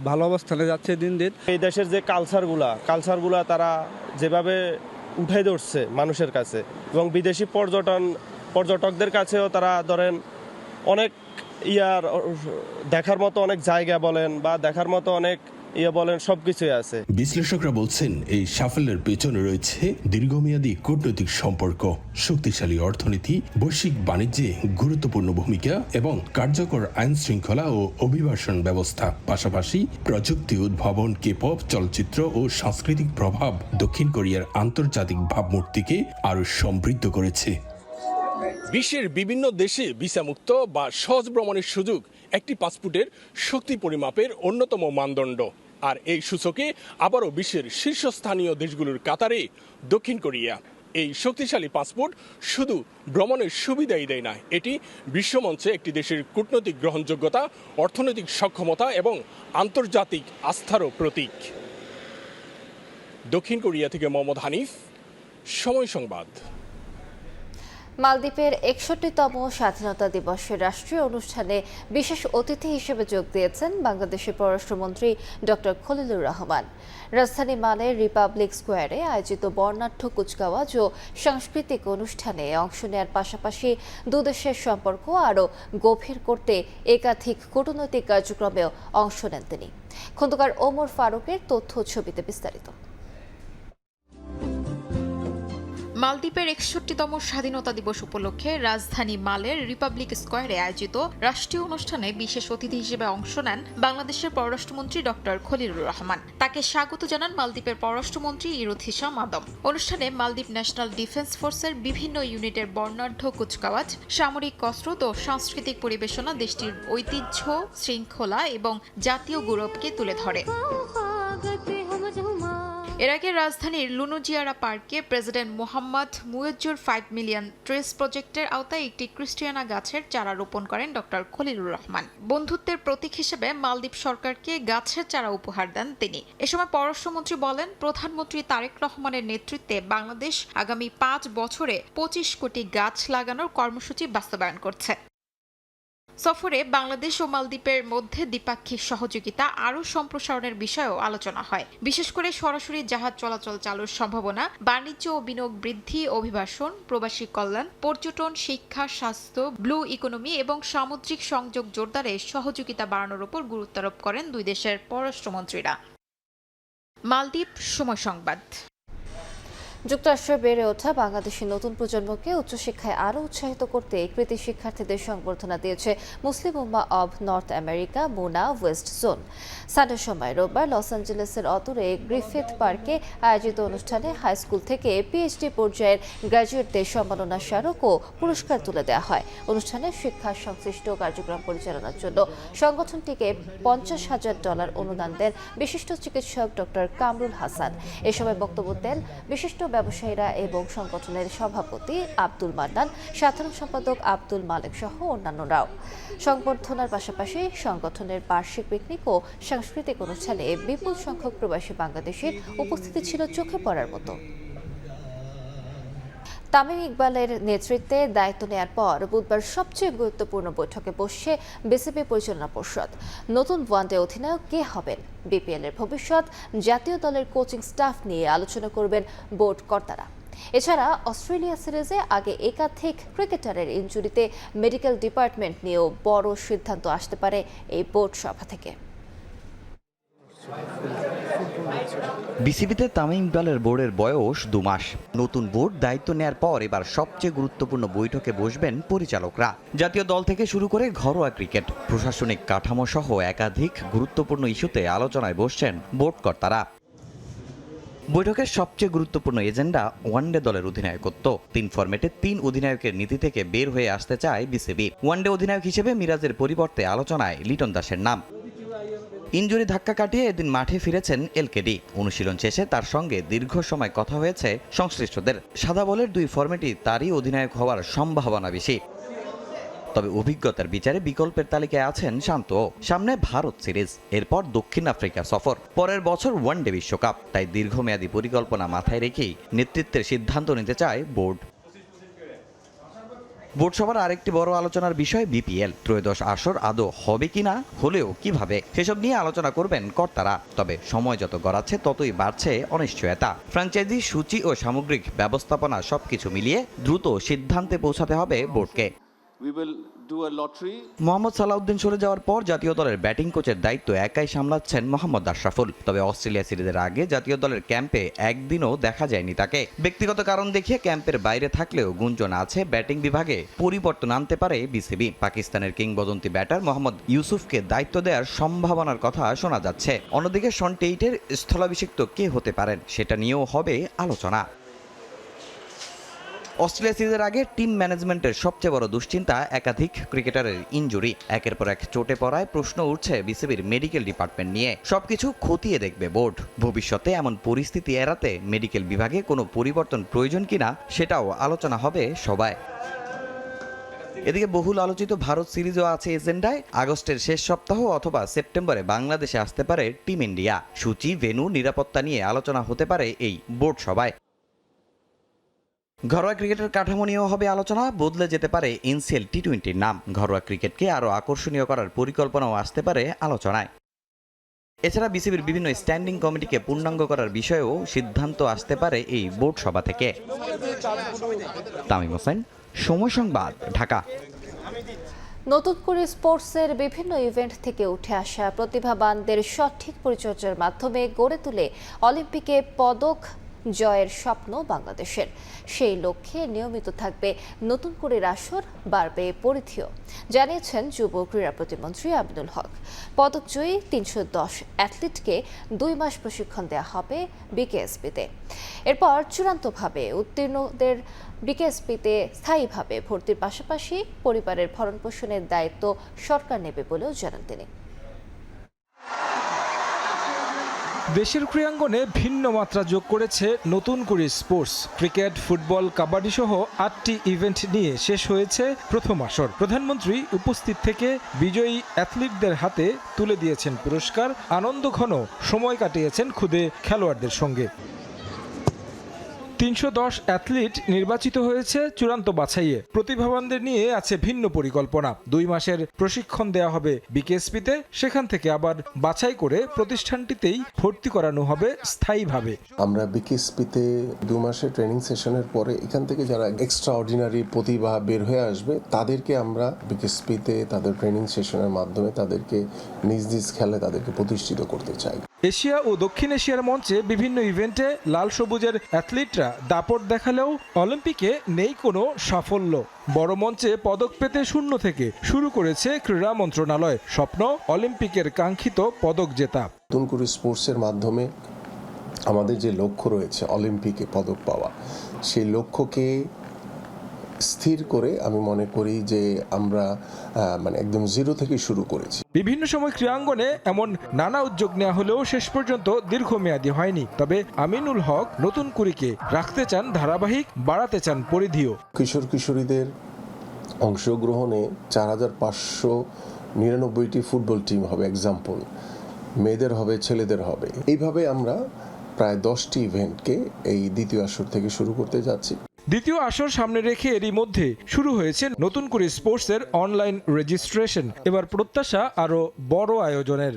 Speaker 20: ভালো অবস্থানে যাচ্ছে দিন দিন।
Speaker 22: এই দেশের যে কালচারগুলা তারা যেভাবে উঠাই ধরছে মানুষের কাছে এবং বিদেশি পর্যটকদের কাছেও তারা ধরেন অনেক দেখার মতো অনেক জায়গা বলেন বা দেখার মতো অনেক বলেন সবকিছুই আছে।
Speaker 2: বিশ্লেষকরা বলছেন এই সাফল্যের পেছনে রয়েছে দীর্ঘমেয়াদী কূটনৈতিক সম্পর্ক, শক্তিশালী অর্থনীতি, বৈশ্বিক বাণিজ্যে গুরুত্বপূর্ণ ভূমিকা এবং কার্যকর আইন শৃঙ্খলা ও অভিবাসন ব্যবস্থা। পাশাপাশি প্রযুক্তি উদ্ভাবন, কেপপ, চলচ্চিত্র ও সাংস্কৃতিক প্রভাব দক্ষিণ কোরিয়ার আন্তর্জাতিক ভাবমূর্তিকে আরও সমৃদ্ধ করেছে।
Speaker 23: বিশ্বের বিভিন্ন দেশে ভিসামুক্ত বা সহজ ভ্রমণের সুযোগ একটি পাসপোর্টের শক্তি পরিমাপের অন্যতম মানদণ্ড। আর এই সূচকে আবারও বিশ্বের শীর্ষস্থানীয় দেশগুলোর কাতারে দক্ষিণ কোরিয়া। এই শক্তিশালী পাসপোর্ট শুধু ভ্রমণের সুবিধাই দেয় না, এটি বিশ্বমঞ্চে একটি দেশের কূটনৈতিক গ্রহণযোগ্যতা, অর্থনৈতিক সক্ষমতা এবং আন্তর্জাতিক আস্থারও প্রতীক। দক্ষিণ কোরিয়া থেকে মোহাম্মদ হানিফ, সময় সংবাদ।
Speaker 1: মালদ্বীপের 61তম স্বাধীনতা দিবসের রাষ্ট্রীয় অনুষ্ঠানে বিশেষ অতিথি হিসেবে যোগ দিয়েছেন বাংলাদেশের পররাষ্ট্রমন্ত্রী ডক্টর খলিলুর রহমান। রাজধানী মালের রিপাবলিক স্কোয়ারে আয়োজিত বর্ণাঢ্য কুচকাওয়াজ ও সাংস্কৃতিক অনুষ্ঠানে অংশ নেওয়ার পাশাপাশি দুদেশের সম্পর্ক আরও গভীর করতে একাধিক কূটনৈতিক কার্যক্রমেও অংশ নেন তিনি। খন্দকার ওমর ফারুকের তথ্য ছবিতে বিস্তারিত।
Speaker 19: মালদ্বীপের 61তম স্বাধীনতা দিবস উপলক্ষে রাজধানী মালের রিপাবলিক স্কোয়ারে আয়োজিত রাষ্ট্রীয় অনুষ্ঠানে বিশেষ অতিথি হিসেবে অংশ নেন বাংলাদেশের পররাষ্ট্রমন্ত্রী ডক্টর খলিলুর রহমান। তাকে স্বাগত জানান মালদ্বীপের পররাষ্ট্রমন্ত্রী ইরুথ হিসাম আদম। অনুষ্ঠানে মালদ্বীপ ন্যাশনাল ডিফেন্স ফোর্সের বিভিন্ন ইউনিটের বর্ণাঢ্য কুচকাওয়াজ, সামরিক কসরত ও সাংস্কৃতিক পরিবেশনা দেশটির ঐতিহ্য, শৃঙ্খলা এবং জাতীয় গৌরবকে তুলে ধরে। এর আগে রাজধানীর লুনুজিয়ারা পার্কে প্রেসিডেন্ট মোহাম্মদ মুয়াজ্জর 5 মিলিয়ন ট্রিস প্রজেক্টের আওতায় একটি ক্রিস্টিয়ানা গাছের চারা রোপণ করেন ডক্টর খলিলুর রহমান। বন্ধুত্বের প্রতীক হিসেবে মালদ্বীপ সরকারকে গাছের চারা উপহার দেন তিনি। এ সময় পররাষ্ট্রমন্ত্রী বলেন, প্রধানমন্ত্রী তারেক রহমানের নেতৃত্বে বাংলাদেশ আগামী 5 বছরে 25 কোটি গাছ লাগানোর কর্মসূচি বাস্তবায়ন করছে। সফরে বাংলাদেশ ও মালদ্বীপের মধ্যে দ্বিপাক্ষিক সহযোগিতা আরও সম্প্রসারণের বিষয়েও আলোচনা হয়। বিশেষ করে সরাসরি জাহাজ চলাচল চালুর সম্ভাবনা, বাণিজ্য ও বিনিয়োগ বৃদ্ধি, অভিবাসন, প্রবাসী কল্যাণ, পর্যটন, শিক্ষা, স্বাস্থ্য, ব্লু ইকোনমি এবং সামুদ্রিক সংযোগ জোরদারে সহযোগিতা বাড়ানোর উপর গুরুত্ব আরোপ করেন দুই দেশের পররাষ্ট্রমন্ত্রীরা। মালদ্বীপ, সময় সংবাদ।
Speaker 1: যুক্তরাষ্ট্রে বেড়ে ওঠা বাংলাদেশের নতুন প্রজন্মকে উচ্চশিক্ষায় আরও উৎসাহিত করতে কৃতি শিক্ষার্থীদের সংবর্ধনা দিয়েছে Muslim Ummah of North America MUNA West Zone. Sunday সময় রোববার লস অ্যাঞ্জেলেসের অদূরে গ্রিফিথ পার্কে আয়োজিত অনুষ্ঠানে হাই স্কুল থেকে পিএইচডি পর্যায়ের গ্র্যাজুয়েটদের সম্মাননা স্মারক ও পুরস্কার তুলে দেওয়া হয়। অনুষ্ঠানে শিক্ষা সংশ্লিষ্ট কার্যক্রম পরিচালনার জন্য সংগঠনটিকে $50,000 অনুদান দেন বিশিষ্ট চিকিৎসক ডক্টর কামরুল হাসান। এ সময় বক্তব্য দেন বিশিষ্ট ব্যবসায়ীরা এবং সংগঠনের সভাপতি আব্দুল মান্নান, সাধারণ সম্পাদক আব্দুল মালেক সহ অন্যান্যরাও। সংবর্ধনার পাশাপাশি সংগঠনের বার্ষিক পিকনিক ও সাংস্কৃতিক অনুষ্ঠানে বিপুল সংখ্যক প্রবাসী বাংলাদেশের উপস্থিতি ছিল চোখে পড়ার মতো। তামিম ইকবালের নেতৃত্বে দায়িত্ব নেয়ার পর বুধবার সবচেয়ে গুরুত্বপূর্ণ বৈঠকে বসছে বিসিবি পরিচালনা পর্ষদ। নতুন ওয়ানডে অধিনায়ক কে হবেন, বিপিএল এর ভবিষ্যৎ, জাতীয় দলের কোচিং স্টাফ নিয়ে আলোচনা করবেন বোর্ড কর্তারা। এছাড়া অস্ট্রেলিয়া সিরিজে আগে একাধিক ক্রিকেটারের ইনজুরিতে মেডিকেল ডিপার্টমেন্ট নিয়েও বড় সিদ্ধান্ত আসতে পারে এই বোর্ড সভা থেকে।
Speaker 10: বিসিবিতে তামিম ইকবালের বোর্ডের বয়স 2 মাস। নতুন বোর্ড দায়িত্ব নেয়ার পর এবার সবচেয়ে গুরুত্বপূর্ণ বৈঠকে বসবেন পরিচালকরা। জাতীয় দল থেকে শুরু করে ঘরোয়া ক্রিকেট, প্রশাসনিক কাঠামো সহ একাধিক গুরুত্বপূর্ণ ইস্যুতে আলোচনায় বসছেন বোর্ড কর্তারা। বৈঠকের সবচেয়ে গুরুত্বপূর্ণ এজেন্ডা ওয়ানডে দলের অধিনায়কত্ব। 3 ফরম্যাটে 3 অধিনায়কের নীতি থেকে বের হয়ে আসতে চায় বিসিবি। ওয়ানডে অধিনায়ক হিসেবে মিরাজের পরিবর্তে আলোচনায় লিটন দাসের নাম। ইনজুরি ধাক্কা কাটিয়ে এদিন মাঠে ফিরেছেন এলকেডি। অনুশীলন শেষে তার সঙ্গে দীর্ঘ সময় কথা হয়েছে সংশ্লিষ্টদের। সাদা বলের 2 ফরম্যাটই তারই অধিনায়ক হওয়ার সম্ভাবনা বেশি। তবে অভিজ্ঞতার বিচারে বিকল্পের তালিকায় আছেন শান্ত। সামনে ভারত সিরিজ, এরপর দক্ষিণ আফ্রিকা সফর, পরের বছর ওয়ানডে বিশ্বকাপ। তাই দীর্ঘমেয়াদী পরিকল্পনা মাথায় রেখেই নেতৃত্বের সিদ্ধান্ত নিতে চায় বোর্ড। বোর্ড সভার আরেকটি বড় আলোচনার বিষয় বিপিএল। ত্রয়োদশ আসর আদৌ হবে কিনা, হলেও কিভাবে, সেসব নিয়ে আলোচনা করবেন কর্তারা। তবে সময় যত গড়াচ্ছে ততই বাড়ছে অনিশ্চয়তা। ফ্র্যাঞ্চাইজি সূচি ও সামগ্রিক ব্যবস্থাপনা সবকিছু মিলিয়ে দ্রুত সিদ্ধান্তে পৌঁছাতে হবে বোর্ডকে। মোহাম্মদ সালাউদ্দিন সরে যাওয়ার পর জাতীয় দলের ব্যাটিং কোচের দায়িত্ব একাই সামলাচ্ছেন মোহাম্মদ আশরাফুল। তবে অস্ট্রেলিয়া সিরিজের আগে জাতীয় দলের ক্যাম্পে একদিনও দেখা যায়নি তাকে। ব্যক্তিগত কারণ দেখিয়ে ক্যাম্পের বাইরে থাকলেও গুঞ্জন আছে ব্যাটিং বিভাগে পরিবর্তন আনতে পারে বিসিবি। পাকিস্তানের কিংবদন্তি ব্যাটার মোহাম্মদ ইউসুফকে দায়িত্ব দেওয়ার সম্ভাবনার কথা শোনা যাচ্ছে। অন্যদিকে শন টেইটের স্থলাভিষিক্ত কে হতে পারেন সেটা নিয়েও হবে আলোচনা। অস্ট্রেলিয়া সিরিজের আগে টিম ম্যানেজমেন্টের সবচেয়ে বড় দুশ্চিন্তা একাধিক ক্রিকেটারের ইনজুরি। একের পর এক চোটে পড়ায় প্রশ্ন উঠছে বিসিবির মেডিকেল ডিপার্টমেন্ট নিয়ে। সবকিছু খতিয়ে দেখবে বোর্ড। ভবিষ্যতে এমন পরিস্থিতি এড়াতে মেডিকেল বিভাগে কোনো পরিবর্তন প্রয়োজন কিনা সেটাও আলোচনা হবে সবাই। এদিকে বহুল আলোচিত ভারত সিরিজও আছে এজেন্ডায়। আগস্টের শেষ সপ্তাহ অথবা সেপ্টেম্বরে বাংলাদেশে আসতে পারে টিম ইন্ডিয়া। সূচি, ভেন্যু, নিরাপত্তা নিয়ে আলোচনা হতে পারে এই বোর্ড সভায়। ঘরোয়া ক্রিকেটের কাঠামো নিয়েও হবে আলোচনা। বদলে যেতে পারে এনসিএল টি-20 নাম। ঘরোয়া ক্রিকেটকে আরও আকর্ষণীয় করার পরিকল্পনাও আসতে পারে আলোচনায়। এছাড়া বিসিবির বিভিন্ন স্ট্যান্ডিং কমিটিকে পূর্ণাঙ্গ করার বিষয়েও সিদ্ধান্ত আসতে পারে এই বোর্ড সভা থেকে। তামিম হোসেন, সময় সংবাদ, ঢাকা।
Speaker 1: নতুন করে স্পোর্টসের বিভিন্ন ইভেন্ট থেকে উঠে আসা প্রতিভাবানদের সঠিক পরিচর্যার মাধ্যমে গড়ে তুলে অলিম্পিকে পদক জয়ের স্বপ্ন বাংলাদেশের। সেই লক্ষ্যে নিয়মিত থাকবে নতুন করে আসর, বাড়বে পরিধিও, জানিয়েছেন যুব ক্রীড়া প্রতিমন্ত্রী আমিনুল হক। পদকজয়ী 310 অ্যাথলিটকে 2 মাস প্রশিক্ষণ দেওয়া হবে বিকেএসপিতে। এরপর চূড়ান্তভাবে উত্তীর্ণদের বিকেএসপিতে স্থায়ীভাবে ভর্তির পাশাপাশি পরিবারের ভরণ পোষণের দায়িত্ব সরকার নেবে বলেও জানান তিনি।
Speaker 21: দেশের ক্রীড়াঙ্গনে ভিন্ন মাত্রা যোগ করেছে নতুন করে স্পোর্টস। ক্রিকেট, ফুটবল, কাবাডি সহ 8টি ইভেন্ট নিয়ে শেষ হয়েছে প্রথম আসর। প্রধানমন্ত্রী উপস্থিত থেকে বিজয়ী অ্যাথলিটদের হাতে তুলে দিয়েছেন পুরস্কার। আনন্দঘন সময় কাটিয়েছেন খুদে খেলোয়াড়দের সঙ্গে। 310 অ্যাথলিট নির্বাচিত হয়েছে চূড়ান্ত বাছাইয়ে। প্রতিভাবানদের নিয়ে আছে ভিন্ন পরিকল্পনা। 2 মাসের প্রশিক্ষণ দেওয়া হবে বিকেএসপিতে, সেখান থেকে আবার বাছাই করে প্রতিষ্ঠানটিতেই ভর্তি করানো হবে স্থায়ীভাবে।
Speaker 13: আমরা বিকেএসপিতে 2 মাসের ট্রেনিং সেশনের পরে এখান থেকে যারা এক্সট্রা অর্ডিনারি প্রতিভা বের হয়ে আসবে তাদেরকে আমরা বিকেএসপিতে তাদের ট্রেনিং সেশনের মাধ্যমে তাদেরকে নিজ নিজ খেলে তাদেরকে প্রতিষ্ঠিত করতে চাই।
Speaker 21: এশিয়া ও দক্ষিণ এশিয়ার মঞ্চে বিভিন্ন ইভেন্টে লাল সবুজের অ্যাথলিটরা দাপট দেখালেও অলিম্পিকে নেই কোনো সাফল্য। বড় মঞ্চে পদক পেতে শূন্য থেকে শুরু করেছে ক্রীড়া মন্ত্রণালয়, স্বপ্ন অলিম্পিকের কাঙ্ক্ষিত পদক জেতা।
Speaker 13: নতুন করে স্পোর্টসের মাধ্যমে আমাদের যে লক্ষ্য রয়েছে অলিম্পিকে পদক পাওয়া, সেই লক্ষ্যকে স্থির করে আমি মনে করি যে আমরা একদম জিরো থেকে শুরু করেছি।
Speaker 21: বিভিন্ন সময় ক্রীড়াঙ্গনে এমন নানা উদ্যোগ নেওয়া হলেও শেষ পর্যন্ত দীর্ঘমেয়াদী হয়নি। তবে আমিনুল হক নতুন কুড়িকে রাখতে চান ধারাবাহিক, বাড়াতে চান পরিধিও।
Speaker 13: কিশোর কিশোরীদের অংশগ্রহণে 4599টি ফুটবল টিম হবে এক্সাম্পল, মেয়েদের হবে, ছেলেদের হবে। এইভাবে আমরা প্রায় 10টি ইভেন্টকে এই দ্বিতীয় আসর থেকে শুরু করতে যাচ্ছি।
Speaker 21: দ্বিতীয় আসর সামনে রেখে এরই মধ্যে শুরু হয়েছে নতুন করে স্পোর্টসের অনলাইন রেজিস্ট্রেশন। এবার প্রত্যাশা আরও বড় আয়োজনের।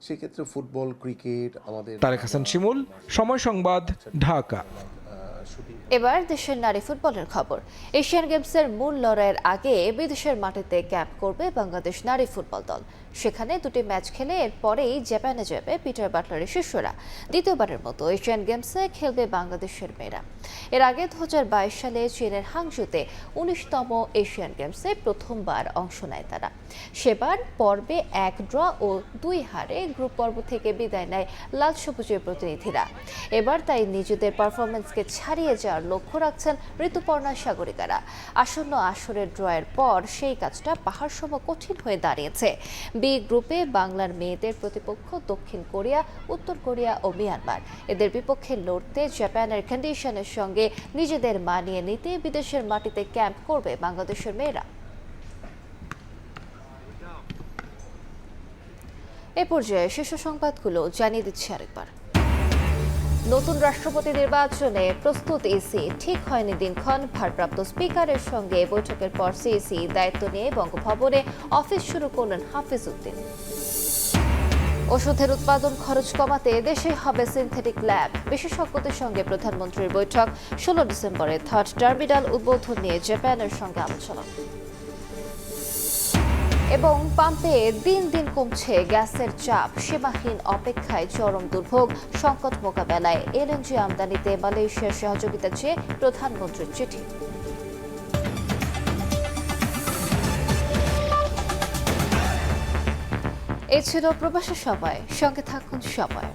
Speaker 13: সেক্ষেত্রে ফুটবল, ক্রিকেট আমাদের।
Speaker 21: তারেক হাসান শিমুল, সময় সংবাদ, ঢাকা।
Speaker 1: এবার দেশের নারী ফুটবলের খবর। এশিয়ান গেমসের মূল লড়াইয়ের আগে বিদেশের মাটিতে ক্যাম্প করবে বাংলাদেশ নারী ফুটবল দল। সেখানে দুটি ম্যাচ খেলে এরপরেই জাপানে যাবে পিটার বাটলারের শিষ্যরা। দ্বিতীয়বারের মতো এশিয়ান গেমসে খেলবে বাংলাদেশের মেয়েরা। এর আগে 2022 সালে চীনের হাংজুতে 19তম এশিয়ান গেমসে প্রথমবার অংশ নেয় তারা। সেবার পর্বে 1 ড্র ও 2 হারে গ্রুপ পর্ব থেকে বিদায় নেয় লাল সবুজের প্রতিনিধিরা। এবার তাই নিজেদের পারফরমেন্সকে ছাড়িয়ে যাওয়ার লক্ষ্য রাখছেন ঋতুপর্ণা সাগরিকারা। আসন্ন আসরের ড্রয়ের পর সেই কাজটা পাহাড় সম কঠিন হয়ে দাঁড়িয়েছে। বি গ্রুপে বাংলার মেয়েদের প্রতিপক্ষ দক্ষিণ কোরিয়া, উত্তর কোরিয়া ও মিয়ানমার। এদের বিপক্ষে লড়তে জাপানের কন্ডিশনের সঙ্গে নিজেদের মানিয়ে নিতে বিদেশের মাটিতে ক্যাম্প করবে বাংলাদেশের মেয়েরা। এ পর্যায়ে শীর্ষ সংবাদগুলো জানিয়ে দিচ্ছি আরেকবার। নতুন রাষ্ট্রপতি নির্বাচনে প্রস্তুত ইসি, ঠিক হয়নি দিনক্ষণ। ভারপ্রাপ্ত স্পিকারের সঙ্গে বৈঠকের পর সিইসি দায়িত্ব নিয়ে বঙ্গভবনে অফিস শুরু করলেন হাফিজ উদ্দিন। ওষুধের উৎপাদন খরচ কমাতে দেশে হবে সিনথেটিক ল্যাব। বিশেষজ্ঞদের সঙ্গে প্রধানমন্ত্রীর বৈঠক। 16 ডিসেম্বরে থার্ড টার্মিনাল উদ্বোধন নিয়ে জাপানের সঙ্গে আলোচনা। এবং পাম্পে দিন দিন কমছে গ্যাসের চাপ। সীমাহীন অপেক্ষায় চরম দুর্ভোগ। সংকট মোকাবেলায় এলএনজি আমদানিতে মালয়েশিয়ার সহযোগিতা চেয়ে প্রধানমন্ত্রীর চিঠি। এ ছিল প্রবাসী সময়। সঙ্গে থাকুন সময়।